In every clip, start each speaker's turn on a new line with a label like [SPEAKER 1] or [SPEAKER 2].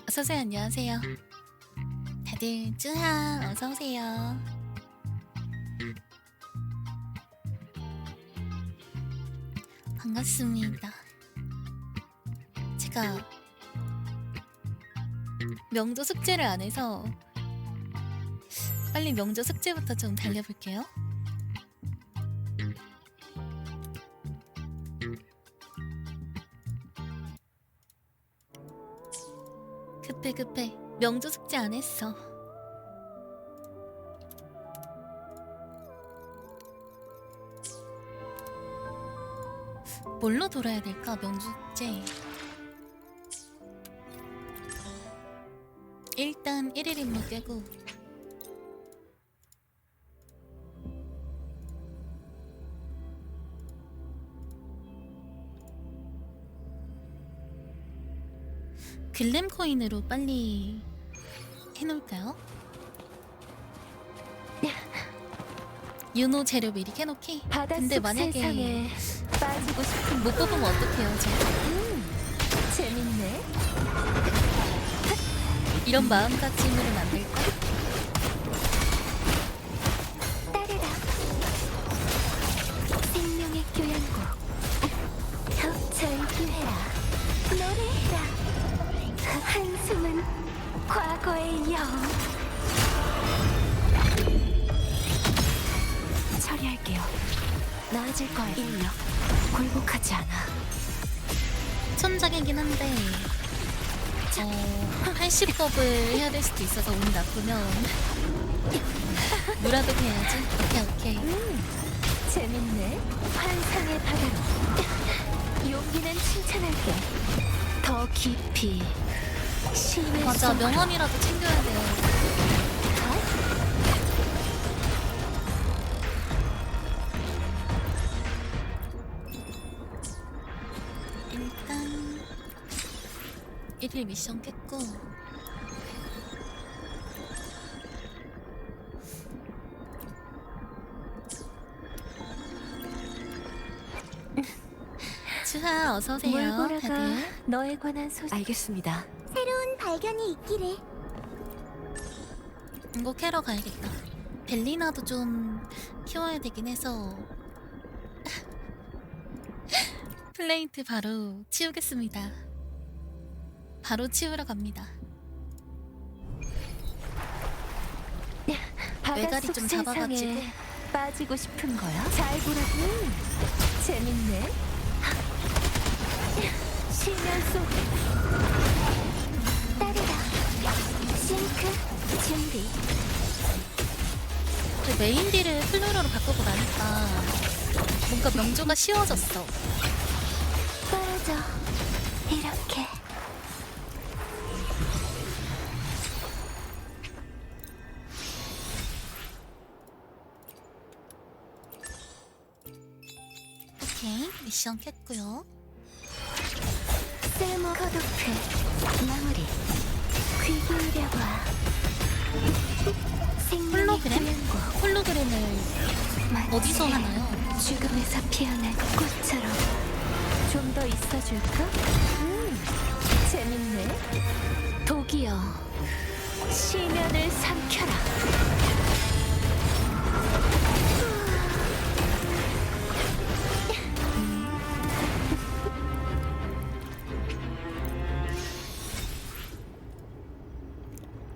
[SPEAKER 1] 어서오세요. 안녕하세요. 다들 쭈하 어서오세요. 반갑습니다. 제가 명조 숙제를 안 해서 빨리 명조 숙제부터 좀 달려볼게요. 급해. 명조 숙제 안 했어. 뭘로 돌아야 될까? 명조 숙제. 일단 1일 임무 깨고 글램 코인으로 빨리 해놓을까요? 윤호 재료 미리 캐놓기? 근데 만약에
[SPEAKER 2] 빠지고 싶은
[SPEAKER 1] 못 뽑으면 어떡해요?
[SPEAKER 2] 재밌네.
[SPEAKER 1] 이런 마음가짐으로는 안 될까?
[SPEAKER 2] 따르라. 생명의 교양곡. 절규해라. 노래해라. 한숨은 과거의 여운. 처리할게요. 나아질 거예요. 인력 굴복하지 않아.
[SPEAKER 1] 천작이긴 한데 80법을 해야 될 수도 있어서 운이 나쁘면 무라도 해야지. 오케이.
[SPEAKER 2] 재밌네. 환상의 바다로. 용기는 칭찬할게. 더 깊이. 심해.
[SPEAKER 1] 맞아, 명함이라도 챙겨야 돼요. 일단 1일 미션 깼고 주하 어서오세요.
[SPEAKER 2] 몰보라가
[SPEAKER 1] 다들
[SPEAKER 2] 너에 관한 소식. 알겠습니다. 새로운 발견이 있기를.
[SPEAKER 1] 이거 캐러 가야겠다. 벨리나도 좀 키워야 되긴 해서 플레이트 바로 치우겠습니다. 바로 치우러 갑니다. 외가리 좀 잡아가지고.
[SPEAKER 2] 빠지고 싶은 거야? 잘 보라고. 재밌네. 실면 속. 따르라. 싱크 준비.
[SPEAKER 1] 그 메인 딜을 플루로로 바꾸고 나니까 뭔가 명조가 쉬워졌어.
[SPEAKER 2] 떨어져. 이렇게.
[SPEAKER 1] 오케이, 미션 깼고요.
[SPEAKER 2] 쓸모 컷오프 마무리. 귀 기울여봐. 생명의
[SPEAKER 1] 홀로그램?
[SPEAKER 2] 구현고
[SPEAKER 1] 홀로그램을
[SPEAKER 2] 마치
[SPEAKER 1] 어디서 하나요?
[SPEAKER 2] 죽음에서 피어난 꽃처럼. 좀 더 있어줄까? 재밌네. 독이여, 시면을 삼켜라.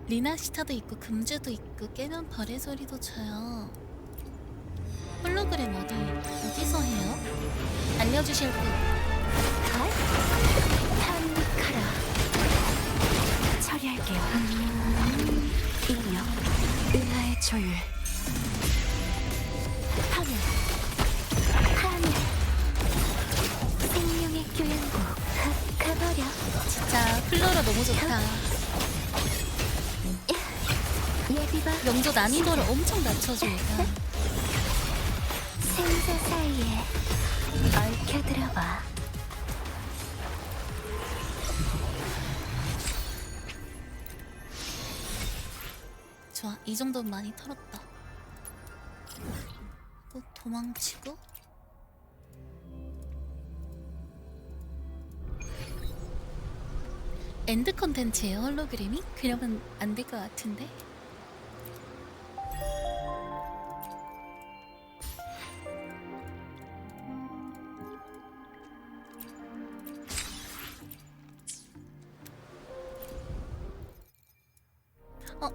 [SPEAKER 1] 리나시타도 있고 금주도 있고 깨면 벌의 소리도 쳐요. 홀로그램 어디서 해요? 알려주실 분.
[SPEAKER 2] 탄카라. 처리할게요. 입력. 은하의 조율. 파멸. 파멸. 생명의 교양곡. 가버려.
[SPEAKER 1] 진짜 플로라 너무 좋다.
[SPEAKER 2] 예비봐.
[SPEAKER 1] 명조 난이도를 엄청 낮춰주니까.
[SPEAKER 2] 생사 사이에 얽혀들어봐.
[SPEAKER 1] 좋아, 이 정도면 많이 털었다. 또 도망치고. 엔드 컨텐츠예요, 홀로그램이? 그러면 안 될 것 같은데?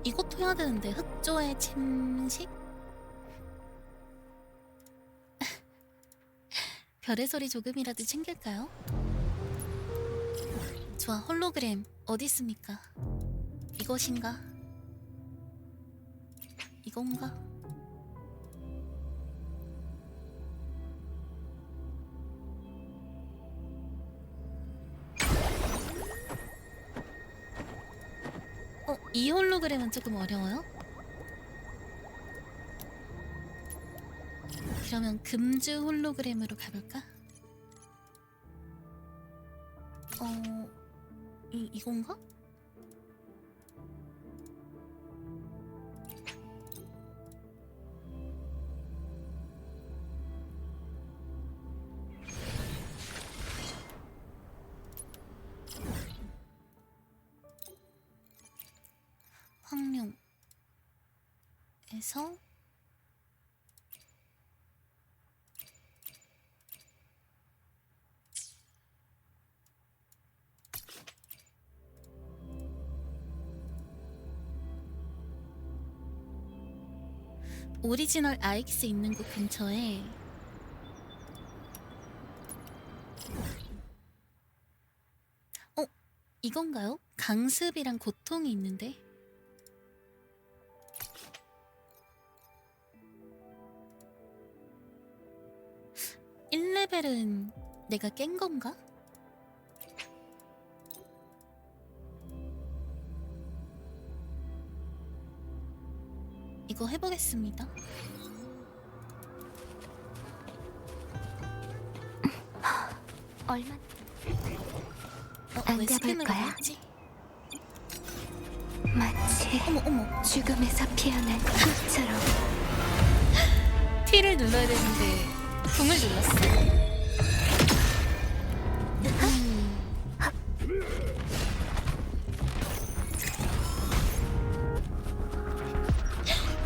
[SPEAKER 1] 이것도 해야 되는데. 흑조의 침식? 별의 소리 조금이라도 챙길까요? 좋아, 홀로그램 어디 있습니까? 이것인가? 이건가? 이 홀로그램은 조금 어려워요? 그러면 금주 홀로그램으로 가볼까? 이건가? 황룡에서 오리지널 아익스 있는 곳 근처에 이건가요? 강습이랑 고통이 있는데? (1레벨은) 내가 깬 건가? 이거 해보겠습니다.
[SPEAKER 2] 얼마
[SPEAKER 1] 왜
[SPEAKER 2] 앉아볼
[SPEAKER 1] 스캔으로
[SPEAKER 2] 거야?
[SPEAKER 1] 했지?
[SPEAKER 2] 마치
[SPEAKER 1] 어머
[SPEAKER 2] 죽음에서 피어난 꽃처럼.
[SPEAKER 1] T를 눌러야 되는데 궁을 눌렀어.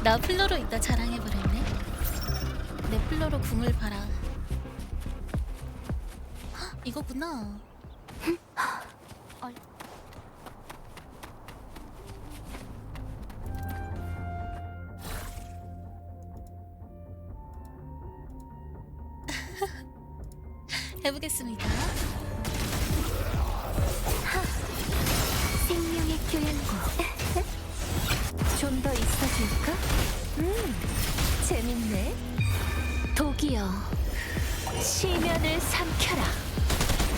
[SPEAKER 1] 나 플로로 이따 자랑해버렸네. 내 플로로 궁을 봐라. 헉, 이거구나. 해보겠습니다.
[SPEAKER 2] 생명의 교양곡. 좀 더 있어줄까? 재밌네. 독이여, 시면을 삼켜라.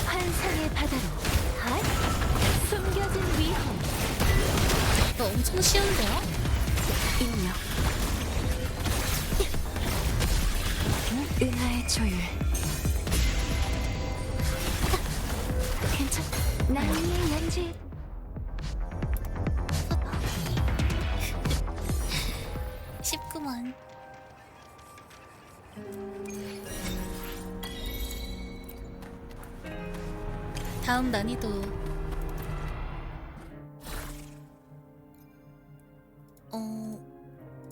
[SPEAKER 2] 환상의 바다로. 핫! 숨겨진 위험.
[SPEAKER 1] 이거 엄청 쉬운데요?
[SPEAKER 2] 입력. 은하의 조율. 나의 연주.
[SPEAKER 1] 쉽구만. 다음 난이도.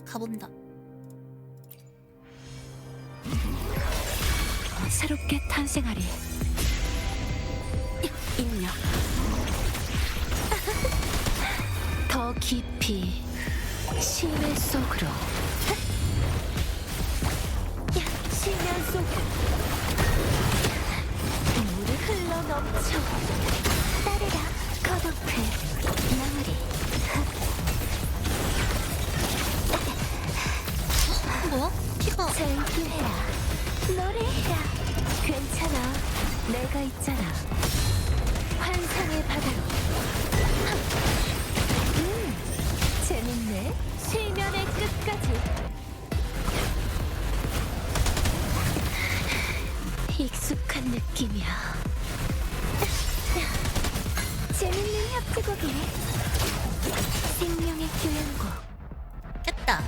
[SPEAKER 1] 가본다.
[SPEAKER 2] 새롭게 탄생하리. 입력. 더 깊이 심해 속으로. 심연 속으로. 물이 흘러넘쳐. 따르라 거덕해 나무리.
[SPEAKER 1] 뭐야? 피가.
[SPEAKER 2] 절규해라. 노래해라. 괜찮아. 내가 있잖아. 환상의 바다로. 재밌네. 실면의 끝까지. 익숙한 느낌이야. 재밌는 협주곡이네. 생명의 교향곡.
[SPEAKER 1] 깼다.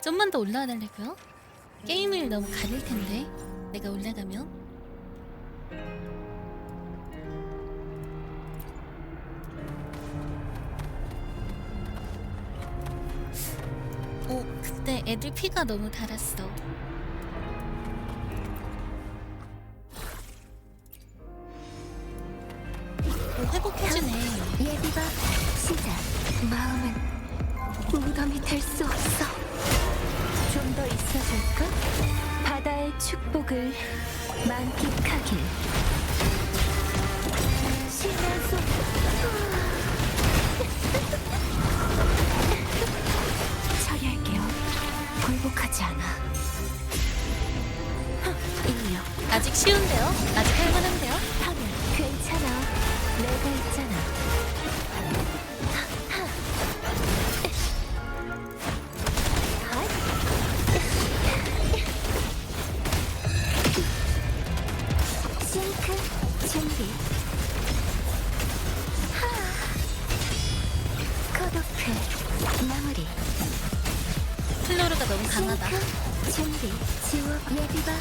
[SPEAKER 1] 좀만 더 올라와 달라고요? 게임을 너무 가릴 텐데. 내가 올라가면. 그때 애들 피가 너무 달았어. 회복해주네.
[SPEAKER 2] 예비가 시작. 마음은 무덤이 될 수 없어. 좀 더 있어줄까? 바다의 축복을 만끽하길. 쉬면서 처리할게요. 굴복하지 않아. 인력.
[SPEAKER 1] 아직 쉬운데요? 아직 할만한데요?
[SPEAKER 2] 하면 괜찮아. 내가 있잖아. 싱크 준비. 거독해 마무리.
[SPEAKER 1] 플로르가 너무 강하다.
[SPEAKER 2] 싱크 준비. 지워 예비가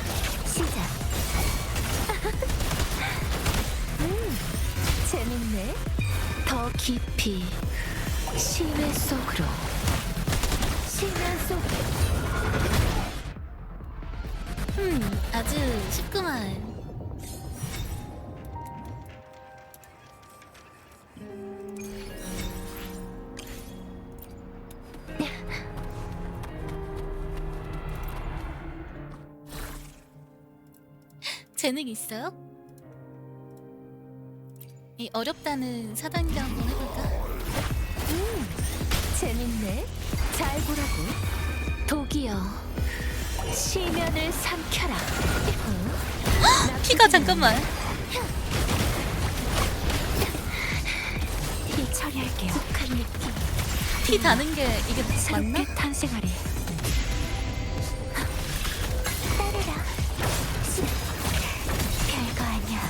[SPEAKER 2] 시작. 재밌네. 더 깊이 심해 속으로. 심해 속으로.
[SPEAKER 1] 아주 쉽구만. 재능 있어요? 이 어렵다는 4단계 한번 해볼까?
[SPEAKER 2] 재밌네. 잘 보라고. 독이여 시면을 삼켜라.
[SPEAKER 1] 피가 잠깐만.
[SPEAKER 2] 이 처리할게요. 익숙한 느낌.
[SPEAKER 1] 피 다는 게 이게 맞나?
[SPEAKER 2] 새롭게 탄생하리. 따르라. 별거 아니야.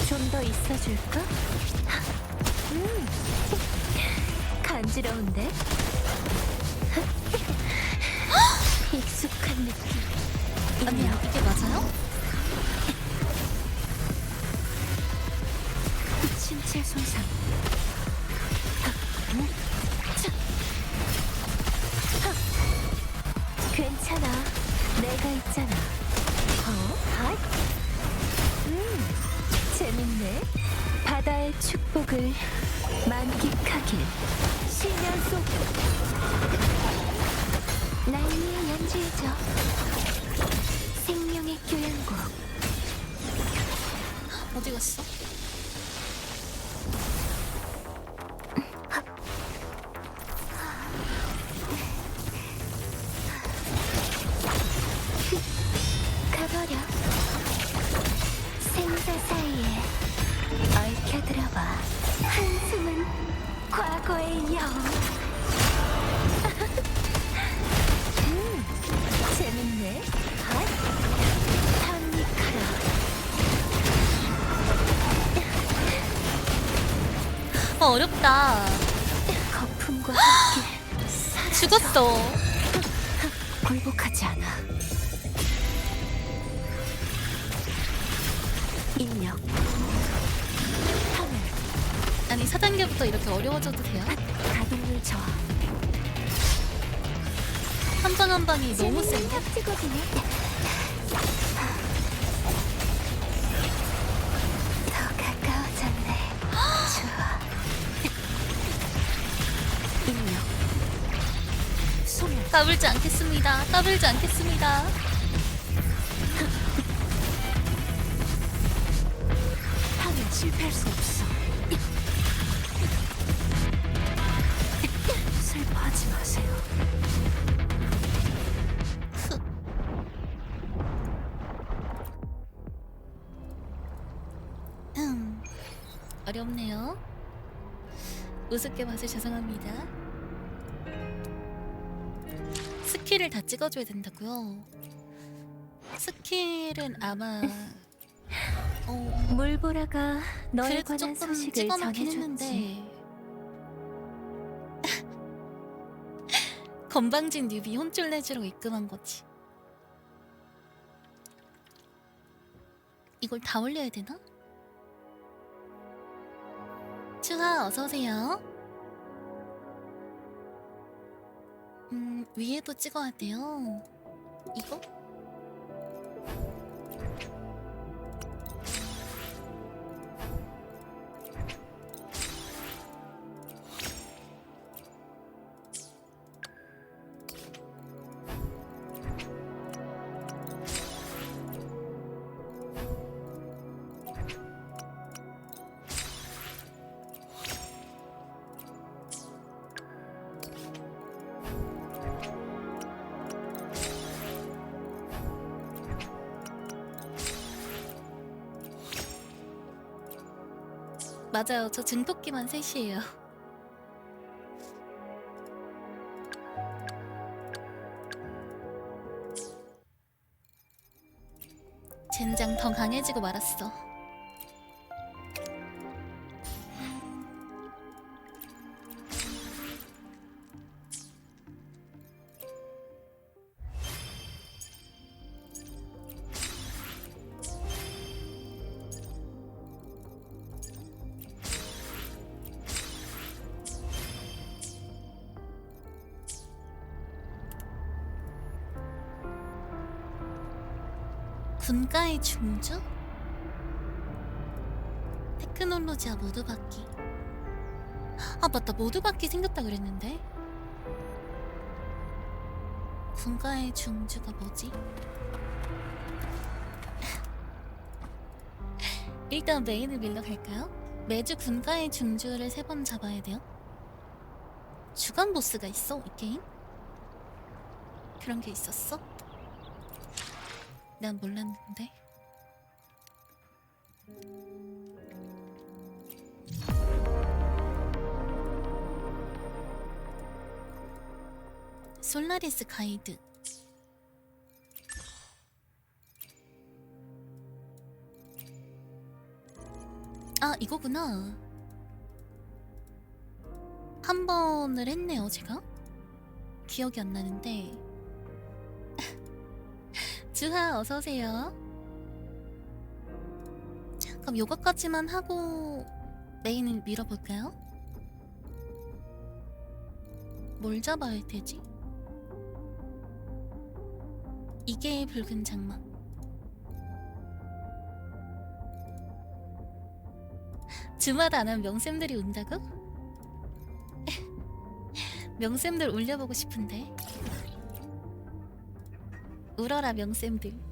[SPEAKER 2] 좀 더 있어줄까? 간지러운데? 익숙한 느낌.
[SPEAKER 1] 아니 이게 맞아요?
[SPEAKER 2] 신체 손상. 괜찮아. 내가 있잖아. 재밌네. 바다의 축복을 만끽하길. 시면 속으로. 날 위해 연주해줘. 생명의 교향곡.
[SPEAKER 1] 어디 갔어?
[SPEAKER 2] 가버려. 생사 사이에 얽혀들어봐. 한숨은 과거의 영.
[SPEAKER 1] 어렵다.
[SPEAKER 2] 거품과 함께
[SPEAKER 1] 죽었어.
[SPEAKER 2] 굴복하지 않아. 인력. 하늘.
[SPEAKER 1] 아니 4단계부터 이렇게 어려워져도 돼요?
[SPEAKER 2] 가동률 저하.
[SPEAKER 1] 한 방 한 방이 너무 센데?
[SPEAKER 2] 합치거든요. 더 가까워졌네. 좋아. 인력. 소멸.
[SPEAKER 1] 까불지 않겠습니다. 까불지 않겠습니다.
[SPEAKER 2] 하면 실패할 수 없어. 슬퍼하지 마세요.
[SPEAKER 1] 어렵네요. 우습게 봐서 죄송합니다. 스킬을 다 찍어줘야 된다고요? 스킬은 아마
[SPEAKER 2] 물보라가 너에
[SPEAKER 1] 그래도
[SPEAKER 2] 관한
[SPEAKER 1] 조금
[SPEAKER 2] 소식을
[SPEAKER 1] 찍어놓긴
[SPEAKER 2] 전해줬지.
[SPEAKER 1] 했는데 건방진 뉴비 혼쭐 내주로 입금한 거지. 이걸 다 올려야 되나? 추하 어서오세요. 위에도 찍어야 돼요. 이거? 맞아요. 저 증폭기만 셋이에요. 젠장 더 강해지고 말았어. 군가의 중주? 테크놀로지아 모드 바퀴. 아 맞다, 모드 바퀴 생겼다 그랬는데. 군가의 중주가 뭐지? 일단 메인을 밀러 갈까요? 매주 군가의 중주를 3번 잡아야 돼요? 주간 보스가 있어? 이 게임? 그런 게 있었어? 난 몰랐는데. 솔라리스 가이드. 아 이거구나. 한 번을 했네요 제가. 기억이 안 나는데. 주하 어서오세요. 그럼 요거까지만 하고 메인을 밀어볼까요? 뭘 잡아야 되지? 이게 붉은 장막. 주마다 안 하면 명쌤들이 운다고? 명쌤들 울려보고 싶은데. 울어라 명쌤들.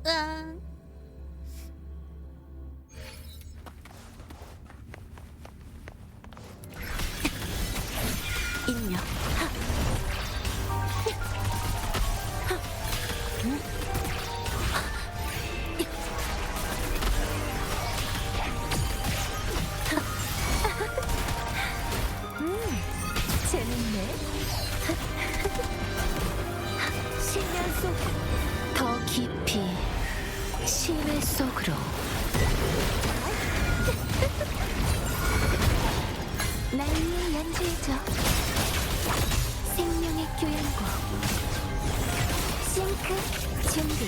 [SPEAKER 1] 으아.
[SPEAKER 2] 인력. 속 더 깊이 심해 속으로 날 위해 연주해줘. 생명의 교양곡 싱크 준비.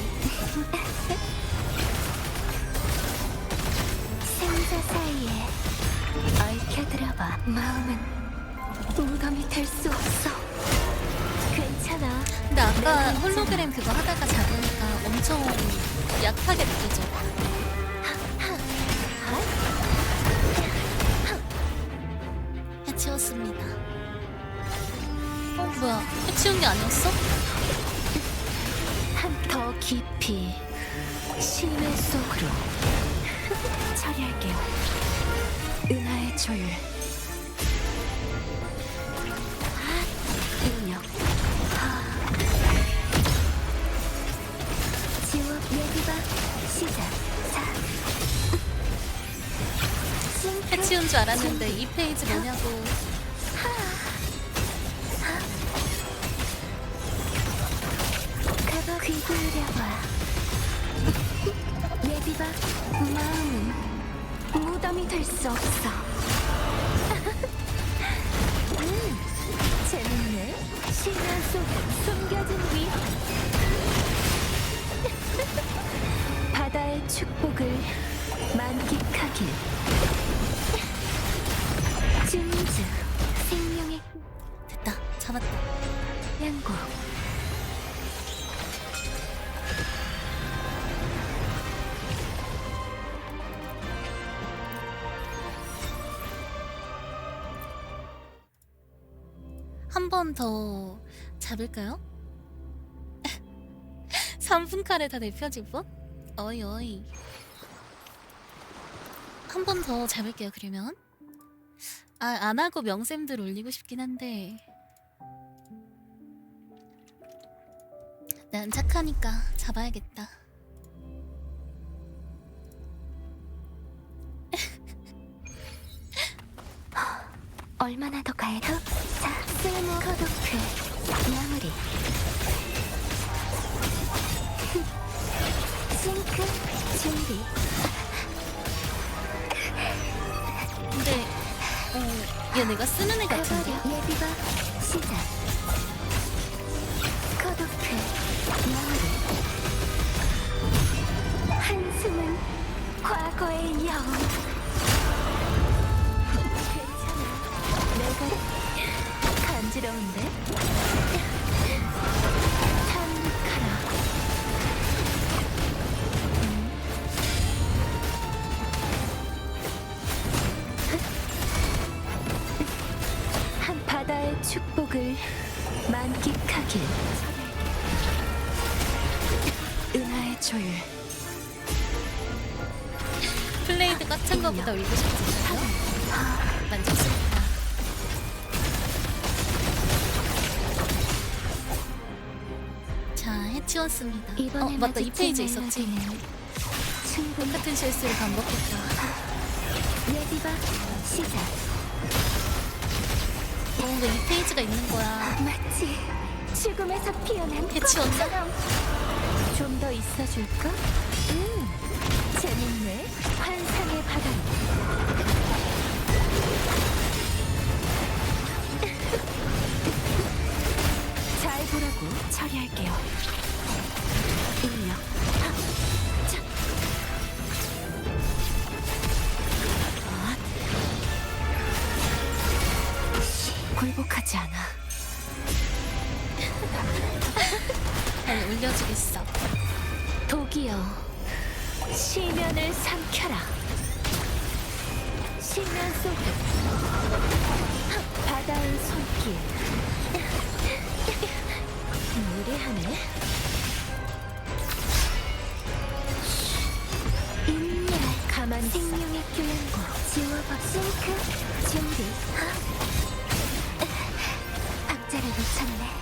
[SPEAKER 2] 생사 사이에 얽혀들어봐. 마음은 무덤이 될 수 없어. 괜찮아.
[SPEAKER 1] 근데 아까 홀로그램 그거 하다가 잡으니까 엄청 약하게 느껴져. 해치웠습니다. 뭐야? 해치운 게 아니었어?
[SPEAKER 2] 더 깊이 심해 속으로 처리할게요. 은하의 조율 입력 지워 예비바 시작.
[SPEAKER 1] 해치운 줄 알았는데 이 페이지 뭐냐고.
[SPEAKER 2] 가봐 귀 기울여봐. 예비바 마음은 무덤이 될 수 없어. 재밌네. 시간 속 숨겨진 위험. 바다의 축복을 만끽하길. 진주 생명의
[SPEAKER 1] 됐다. 잡았다.
[SPEAKER 2] 양곡.
[SPEAKER 1] 한 번 더 잡을까요? 3분 칼에 다 대표질 뻔? 어이 어이. 한 번 더 잡을게요. 그러면 안 하고 명샘들 올리고 싶긴 한데 난 착하니까 잡아야겠다.
[SPEAKER 2] 얼마나 더 가야 돼? 자, 쓸모 컷오프 마무리. 싱크 준비.
[SPEAKER 1] 근데 얘 내가 쓰는 애 같은데?
[SPEAKER 2] 가버려. 예비바 시작. 컷오프 마무리. 한숨은 과거의 여운. 내가 간지러운데? 참카라. 한 바다의 축복을 만끽하길. 은하의 조율.
[SPEAKER 1] 플레이드 같은 거보다 올리고 싶지않아요? 만족스럽다. 자, 해치웠습니다.
[SPEAKER 2] 이번에
[SPEAKER 1] 맞다. 이
[SPEAKER 2] 마주친
[SPEAKER 1] 페이지에 있었지.
[SPEAKER 2] 멜로디는 충분히
[SPEAKER 1] 똑같은 실수를 반복했다.
[SPEAKER 2] 예비바 시작.
[SPEAKER 1] 뭔가 이 페이지가 있는 거야.
[SPEAKER 2] 마치 죽음에서 피어난
[SPEAKER 1] 해치웠나?
[SPEAKER 2] 좀 더 있어줄까? 재밌네. 환상의 바다. 잘 보라고 처리할게요. 입력. 자. 굴복하지 않아.
[SPEAKER 1] 잘 올려주겠어.
[SPEAKER 2] 독이여 시면을 삼켜라. 시면 속에 바다의 손길. 무례하네. 인멸 가만 생명의 교양곡 지워봐. 싱크 준비. 박자를 놓쳤네.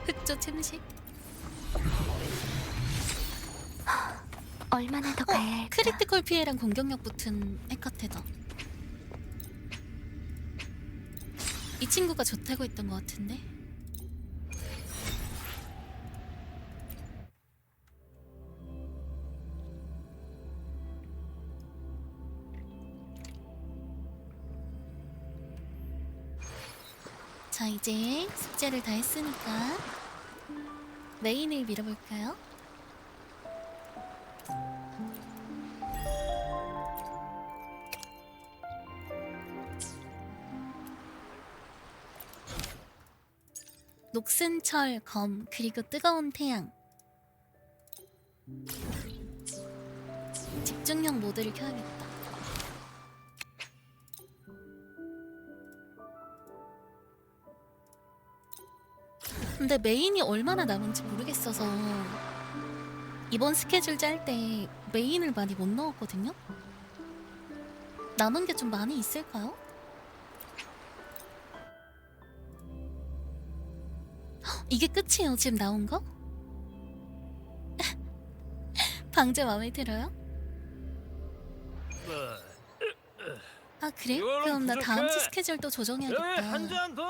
[SPEAKER 1] 흑조 챔식.
[SPEAKER 2] 얼마나 더 가야 할까?
[SPEAKER 1] 크리티컬 피해랑 공격력 붙은 해커테더. 이 친구가 좋다고 했던 것 같은데. 자, 이제 숙제를 다 했으니까 메인을 밀어볼까요? 녹슨 철, 검, 그리고 뜨거운 태양. 집중력 모드를 켜야겠다. 근데 메인이 얼마나 남은지 모르겠어서 이번 스케줄 짤 때 메인을 많이 못 넣었거든요? 남은 게 좀 많이 있을까요? 헉, 이게 끝이에요, 지금 나온 거? 방제 마음에 들어요? 아 그래?
[SPEAKER 3] 이걸로
[SPEAKER 1] 그럼 나 다음 주
[SPEAKER 3] 부족해.
[SPEAKER 1] 스케줄 또
[SPEAKER 3] 여기
[SPEAKER 1] 조정해야겠다.
[SPEAKER 3] 한 잔 더.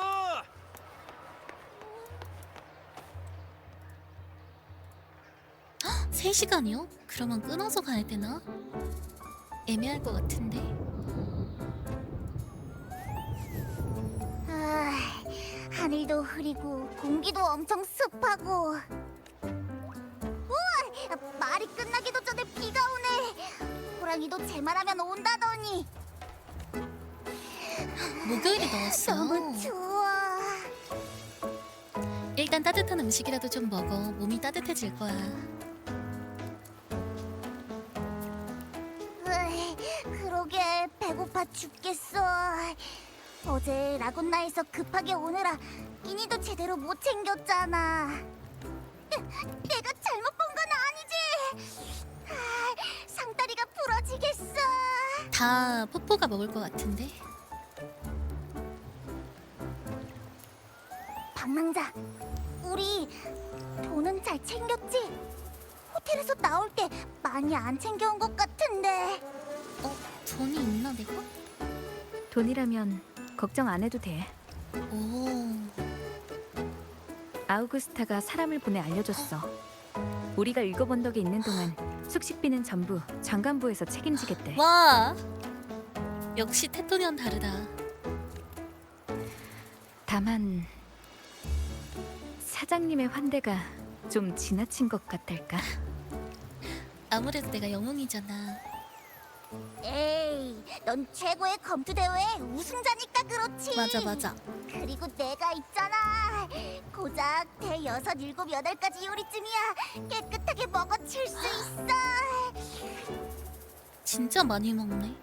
[SPEAKER 1] 3시간이요? 그러면 끊어서 가야 되나? 애매할 것 같은데.
[SPEAKER 2] 아, 하늘도 흐리고 공기도 엄청 습하고. 우와, 말이 끝나기도 전에 비가 오네. 호랑이도 제 말하면 온다더니.
[SPEAKER 1] 목요일에 넣었어.
[SPEAKER 2] 너무 추워.
[SPEAKER 1] 일단 따뜻한 음식이라도 좀 먹어. 몸이 따뜻해질 거야.
[SPEAKER 2] 그러게 배고파 죽겠어. 어제 라군나에서 급하게 오느라 끼니도 제대로 못 챙겼잖아. 내가 잘못 본 건 아니지? 상다리가 부러지겠어.
[SPEAKER 1] 다 뽀뽀가 먹을 것 같은데.
[SPEAKER 2] 방랑자, 우리 돈은 잘 챙겼지? 호텔에서 나올 때 많이 안 챙겨온 것 같은데.
[SPEAKER 1] 돈이 있나 내가?
[SPEAKER 4] 돈이라면 걱정 안 해도 돼.
[SPEAKER 1] 오,
[SPEAKER 4] 아우구스타가 사람을 보내 알려줬어. 우리가 일곱 언덕에 있는 동안 숙식비는 전부 장관부에서 책임지겠대.
[SPEAKER 1] 와, 역시 테토니언 다르다.
[SPEAKER 4] 다만 사장님의 환대가 좀 지나친 것 같달까?
[SPEAKER 1] 아무래도 내가 영웅이잖아.
[SPEAKER 2] 에이, 넌 최고의 검투 대회 우승자니까 그렇지.
[SPEAKER 1] 맞아 맞아.
[SPEAKER 2] 그리고 내가 있잖아. 고작 대여섯, 일곱, 여덟까지 요리쯤이야. 깨끗하게 먹어칠 수 있어.
[SPEAKER 1] 진짜 많이 먹네.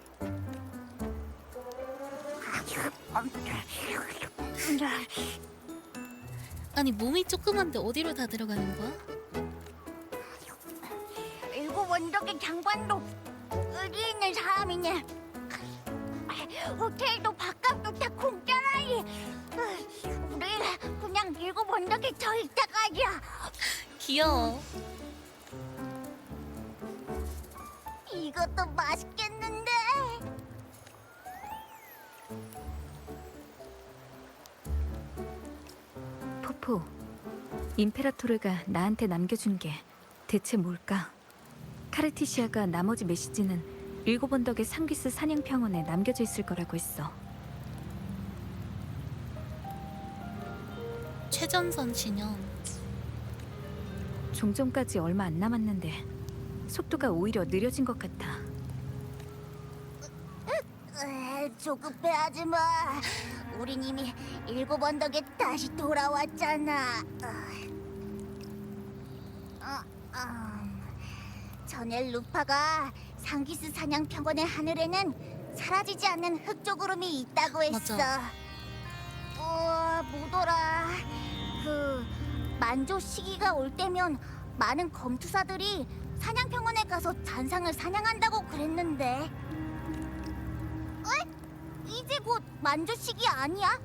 [SPEAKER 1] 아니 몸이 조그만데 어디로 다 들어가는 거야?
[SPEAKER 2] 일곱 원덕의 장관도 의리 있는 사람이네. 호텔도 밥값도 다 공짜라니. 우리 그냥 일곱 원덕에 더 있다 가자.
[SPEAKER 1] 귀여워.
[SPEAKER 2] 이것도 맛있겠는데.
[SPEAKER 4] 포포, 임페라토르가 나한테 남겨준 게 대체 뭘까? 카르티시아가 나머지 메시지는 일곱 언덕의 상기스 사냥평원에 남겨져 있을 거라고 했어.
[SPEAKER 1] 최전선 진영.
[SPEAKER 4] 종점까지 얼마 안 남았는데 속도가 오히려 느려진 것 같아.
[SPEAKER 2] 조급해하지 마. 우린 이미 일곱 언덕에 다시 돌아왔잖아. 전엘 루파가 상기스 사냥평원의 하늘에는 사라지지 않는 흑조구름이 있다고 했어.
[SPEAKER 1] 맞아.
[SPEAKER 2] 뭐더라. 그 만조 시기가 올 때면 많은 검투사들이 사냥평원에 가서 잔상을 사냥한다고 그랬는데. 이제 곧 만조 시기 아니야?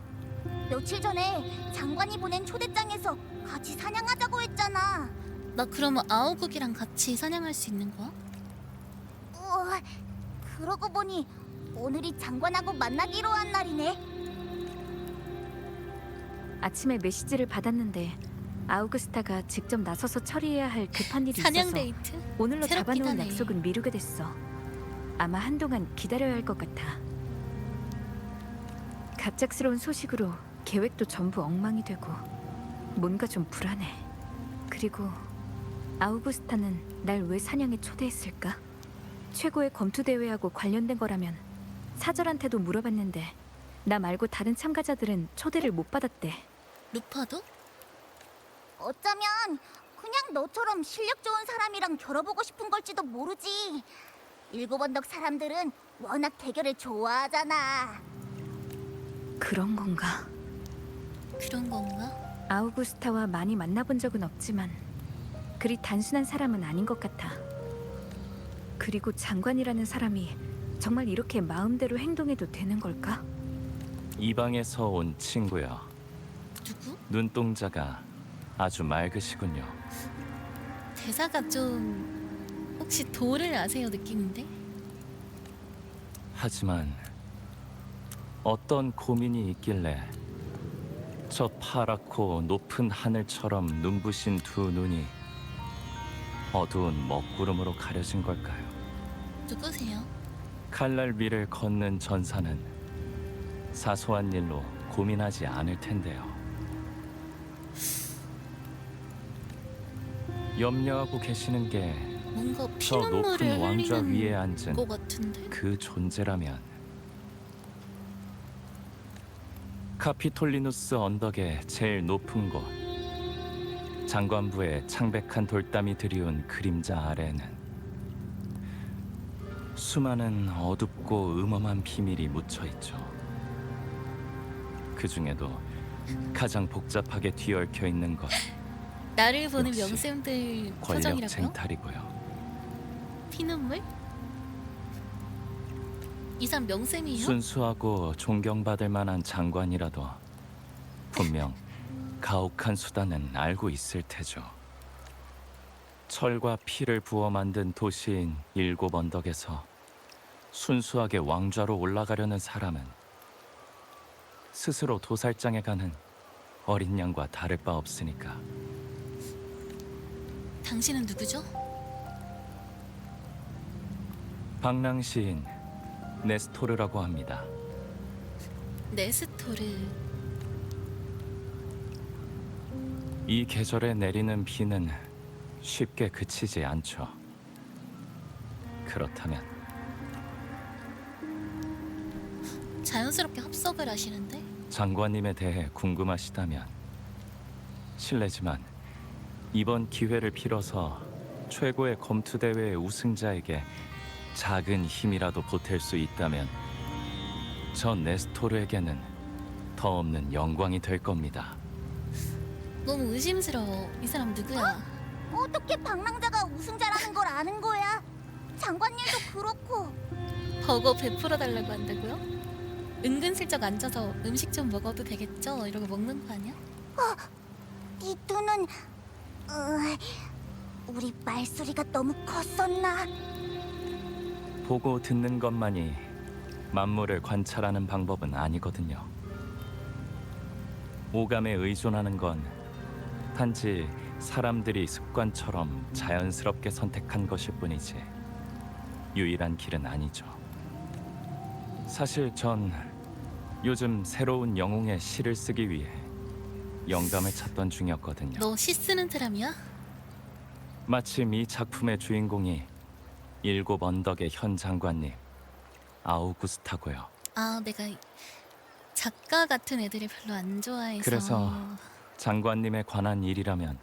[SPEAKER 2] 며칠 전에 장관이 보낸 초대장에서 같이 사냥하자고 했잖아.
[SPEAKER 1] 나 그러면 아우국이랑 같이 사냥할 수 있는 거야?
[SPEAKER 2] 그러고 보니 오늘이 장관하고 만나기로 한 날이네.
[SPEAKER 4] 아침에 메시지를 받았는데 아우구스타가 직접 나서서 처리해야 할 급한 일이
[SPEAKER 1] 사냥
[SPEAKER 4] 있어서
[SPEAKER 1] 데이트?
[SPEAKER 4] 오늘로
[SPEAKER 1] 새롭긴
[SPEAKER 4] 잡아놓은
[SPEAKER 1] 하네.
[SPEAKER 4] 약속은 미루게 됐어. 아마 한동안 기다려야 할 것 같아. 갑작스러운 소식으로 계획도 전부 엉망이 되고 뭔가 좀 불안해. 그리고 아우구스타는 날 왜 사냥에 초대했을까? 최고의 검투 대회하고 관련된 거라면 사절한테도 물어봤는데 나 말고 다른 참가자들은 초대를 못 받았대.
[SPEAKER 1] 루파도?
[SPEAKER 2] 어쩌면 그냥 너처럼 실력 좋은 사람이랑 겨뤄보고 싶은 걸지도 모르지. 일곱 언덕 사람들은 워낙 대결을 좋아하잖아.
[SPEAKER 4] 그런 건가?
[SPEAKER 1] 그런 건가?
[SPEAKER 4] 아우구스타와 많이 만나본 적은 없지만 그리 단순한 사람은 아닌 것 같아. 그리고 장관이라는 사람이 정말 이렇게 마음대로 행동해도 되는 걸까?
[SPEAKER 3] 이방에서 온 친구요.
[SPEAKER 1] 누구?
[SPEAKER 3] 눈동자가 아주 맑으시군요.
[SPEAKER 1] 대사가 좀 혹시 도를 아세요 느낌인데?
[SPEAKER 3] 하지만 어떤 고민이 있길래 저 파랗고 높은 하늘처럼 눈부신 두 눈이 어두운 먹구름으로 가려진 걸까요?
[SPEAKER 1] 누구세요?
[SPEAKER 3] 칼날 위를 걷는 전사는 사소한 일로 고민하지 않을 텐데요. 염려하고 계시는 게
[SPEAKER 1] 뭔가
[SPEAKER 3] 저
[SPEAKER 1] 피눈물을
[SPEAKER 3] 높은 왕좌 위에
[SPEAKER 1] 흘리는
[SPEAKER 3] 앉은
[SPEAKER 1] 것 같은데?
[SPEAKER 3] 그 존재라면 카피톨리누스 언덕의 제일 높은 곳 장관부의 창백한 돌담이 드리운 그림자 아래에는 수많은 어둡고 음험한 비밀이 묻혀있죠. 그 중에도 가장 복잡하게 뒤얽혀 있는 것
[SPEAKER 1] 나를 보는
[SPEAKER 3] 역시
[SPEAKER 1] 명쌤들
[SPEAKER 3] 권력
[SPEAKER 1] 표정이라고요?
[SPEAKER 3] 쟁탈이고요.
[SPEAKER 1] 피눈물? 이 사람 명쌤이에요?
[SPEAKER 3] 순수하고 존경받을 만한 장관이라도 분명 가혹한 수단은 알고 있을 테죠. 철과 피를 부어 만든 도시인 일곱 언덕에서 순수하게 왕좌로 올라가려는 사람은 스스로 도살장에 가는 어린 양과 다를 바 없으니까.
[SPEAKER 1] 당신은 누구죠?
[SPEAKER 3] 방랑시인 네스토르라고 합니다.
[SPEAKER 1] 네스토르.
[SPEAKER 3] 이 계절에 내리는 비는 쉽게 그치지 않죠. 그렇다면
[SPEAKER 1] 자연스럽게 합석을 하시는데?
[SPEAKER 3] 장관님에 대해 궁금하시다면 실례지만 이번 기회를 빌어서 최고의 검투 대회의 우승자에게 작은 힘이라도 보탤 수 있다면 전 네스토르에게는 더 없는 영광이 될 겁니다.
[SPEAKER 1] 너무 의심스러워. 이 사람 누구야?
[SPEAKER 2] 어떻게 방랑자가 우승자라는 걸 아는 거야? 장관님도 그렇고.
[SPEAKER 1] 버거 베풀어 달라고 한다고요? 은근슬쩍 앉아서 음식 좀 먹어도 되겠죠? 이러고 먹는 거 아니야?
[SPEAKER 2] 이 눈은 우리 말소리가 너무 컸었나?
[SPEAKER 3] 보고 듣는 것만이 만물을 관찰하는 방법은 아니거든요. 오감에 의존하는 건 단지 사람들이 습관처럼 자연스럽게 선택한 것일 뿐이지 유일한 길은 아니죠. 사실 전 요즘 새로운 영웅의 시를 쓰기 위해 영감을 찾던 중이었거든요.
[SPEAKER 1] 너 시 쓰는 사람이야?
[SPEAKER 3] 마침 이 작품의 주인공이 일곱 언덕의 현 장관님 아우구스타고요.
[SPEAKER 1] 아, 내가 작가 같은 애들이 별로 안 좋아해서.
[SPEAKER 3] 그래서 장관님에 관한 일이라면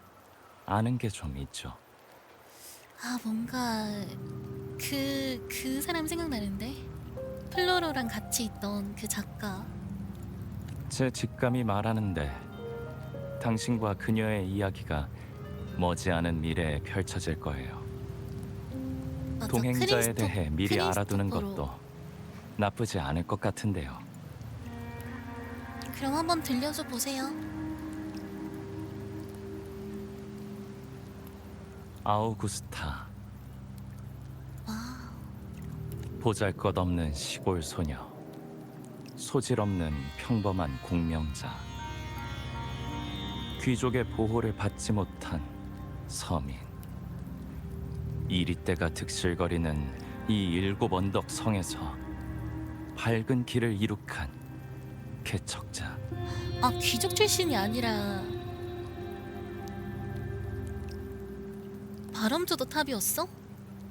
[SPEAKER 3] 아는 게 좀 있죠.
[SPEAKER 1] 아, 뭔가 그 사람 생각나는데? 플로로랑 같이 있던 그 작가.
[SPEAKER 3] 제 직감이 말하는데 당신과 그녀의 이야기가 머지않은 미래에 펼쳐질 거예요.
[SPEAKER 1] 맞아,
[SPEAKER 3] 동행자에 대해 미리 알아두는
[SPEAKER 1] 크리스토퍼로.
[SPEAKER 3] 것도 나쁘지 않을 것 같은데요.
[SPEAKER 1] 그럼 한번 들려줘 보세요.
[SPEAKER 3] 아우구스타,
[SPEAKER 1] 와,
[SPEAKER 3] 보잘것없는 시골 소녀, 소질 없는 평범한 공명자. 귀족의 보호를 받지 못한 서민. 이리때가 득실거리는 이 일곱 언덕 성에서 밝은 길을 이룩한 개척자.
[SPEAKER 1] 아, 귀족 출신이 아니라 바람조도 탑이었어?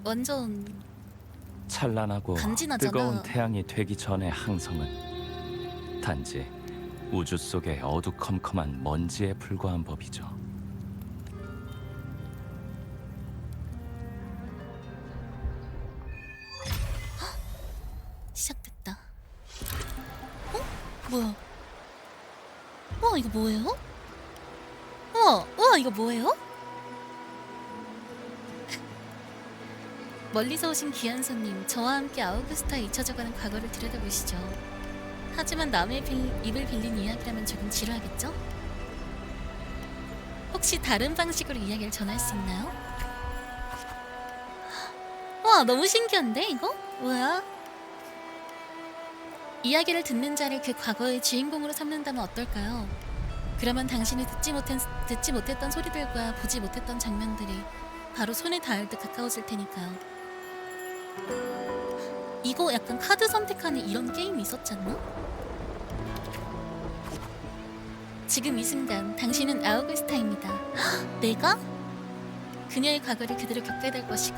[SPEAKER 1] 완전
[SPEAKER 3] 찬란하고
[SPEAKER 1] 간지나잖아.
[SPEAKER 3] 뜨거운 태양이 되기 전의 항성은 단지 우주 속의 어두컴컴한 먼지에 불과한 법이죠.
[SPEAKER 1] 시작됐다. 어? 뭐야? 와, 이거 뭐예요? 와, 이거 뭐예요? 멀리서 오신 귀한 손님, 저와 함께 아우구스타에 잊혀져가는 과거를 들여다보시죠. 하지만 남의 입을 빌린 이야기라면 조금 지루하겠죠? 혹시 다른 방식으로 이야기를 전할 수 있나요? 와, 너무 신기한데 이거? 뭐야? 이야기를 듣는 자를 그 과거의 주인공으로 삼는다면 어떨까요? 그러면 당신이 듣지 못했던 소리들과 보지 못했던 장면들이 바로 손에 닿을 듯 가까워질 테니까요. 이거 약간 카드 선택하는 이런 게임이 있었지 않나? 지금 이 순간 당신은 아우구스타입니다. 헉, 내가? 그녀의 과거를 그대로 겪게 될 것이고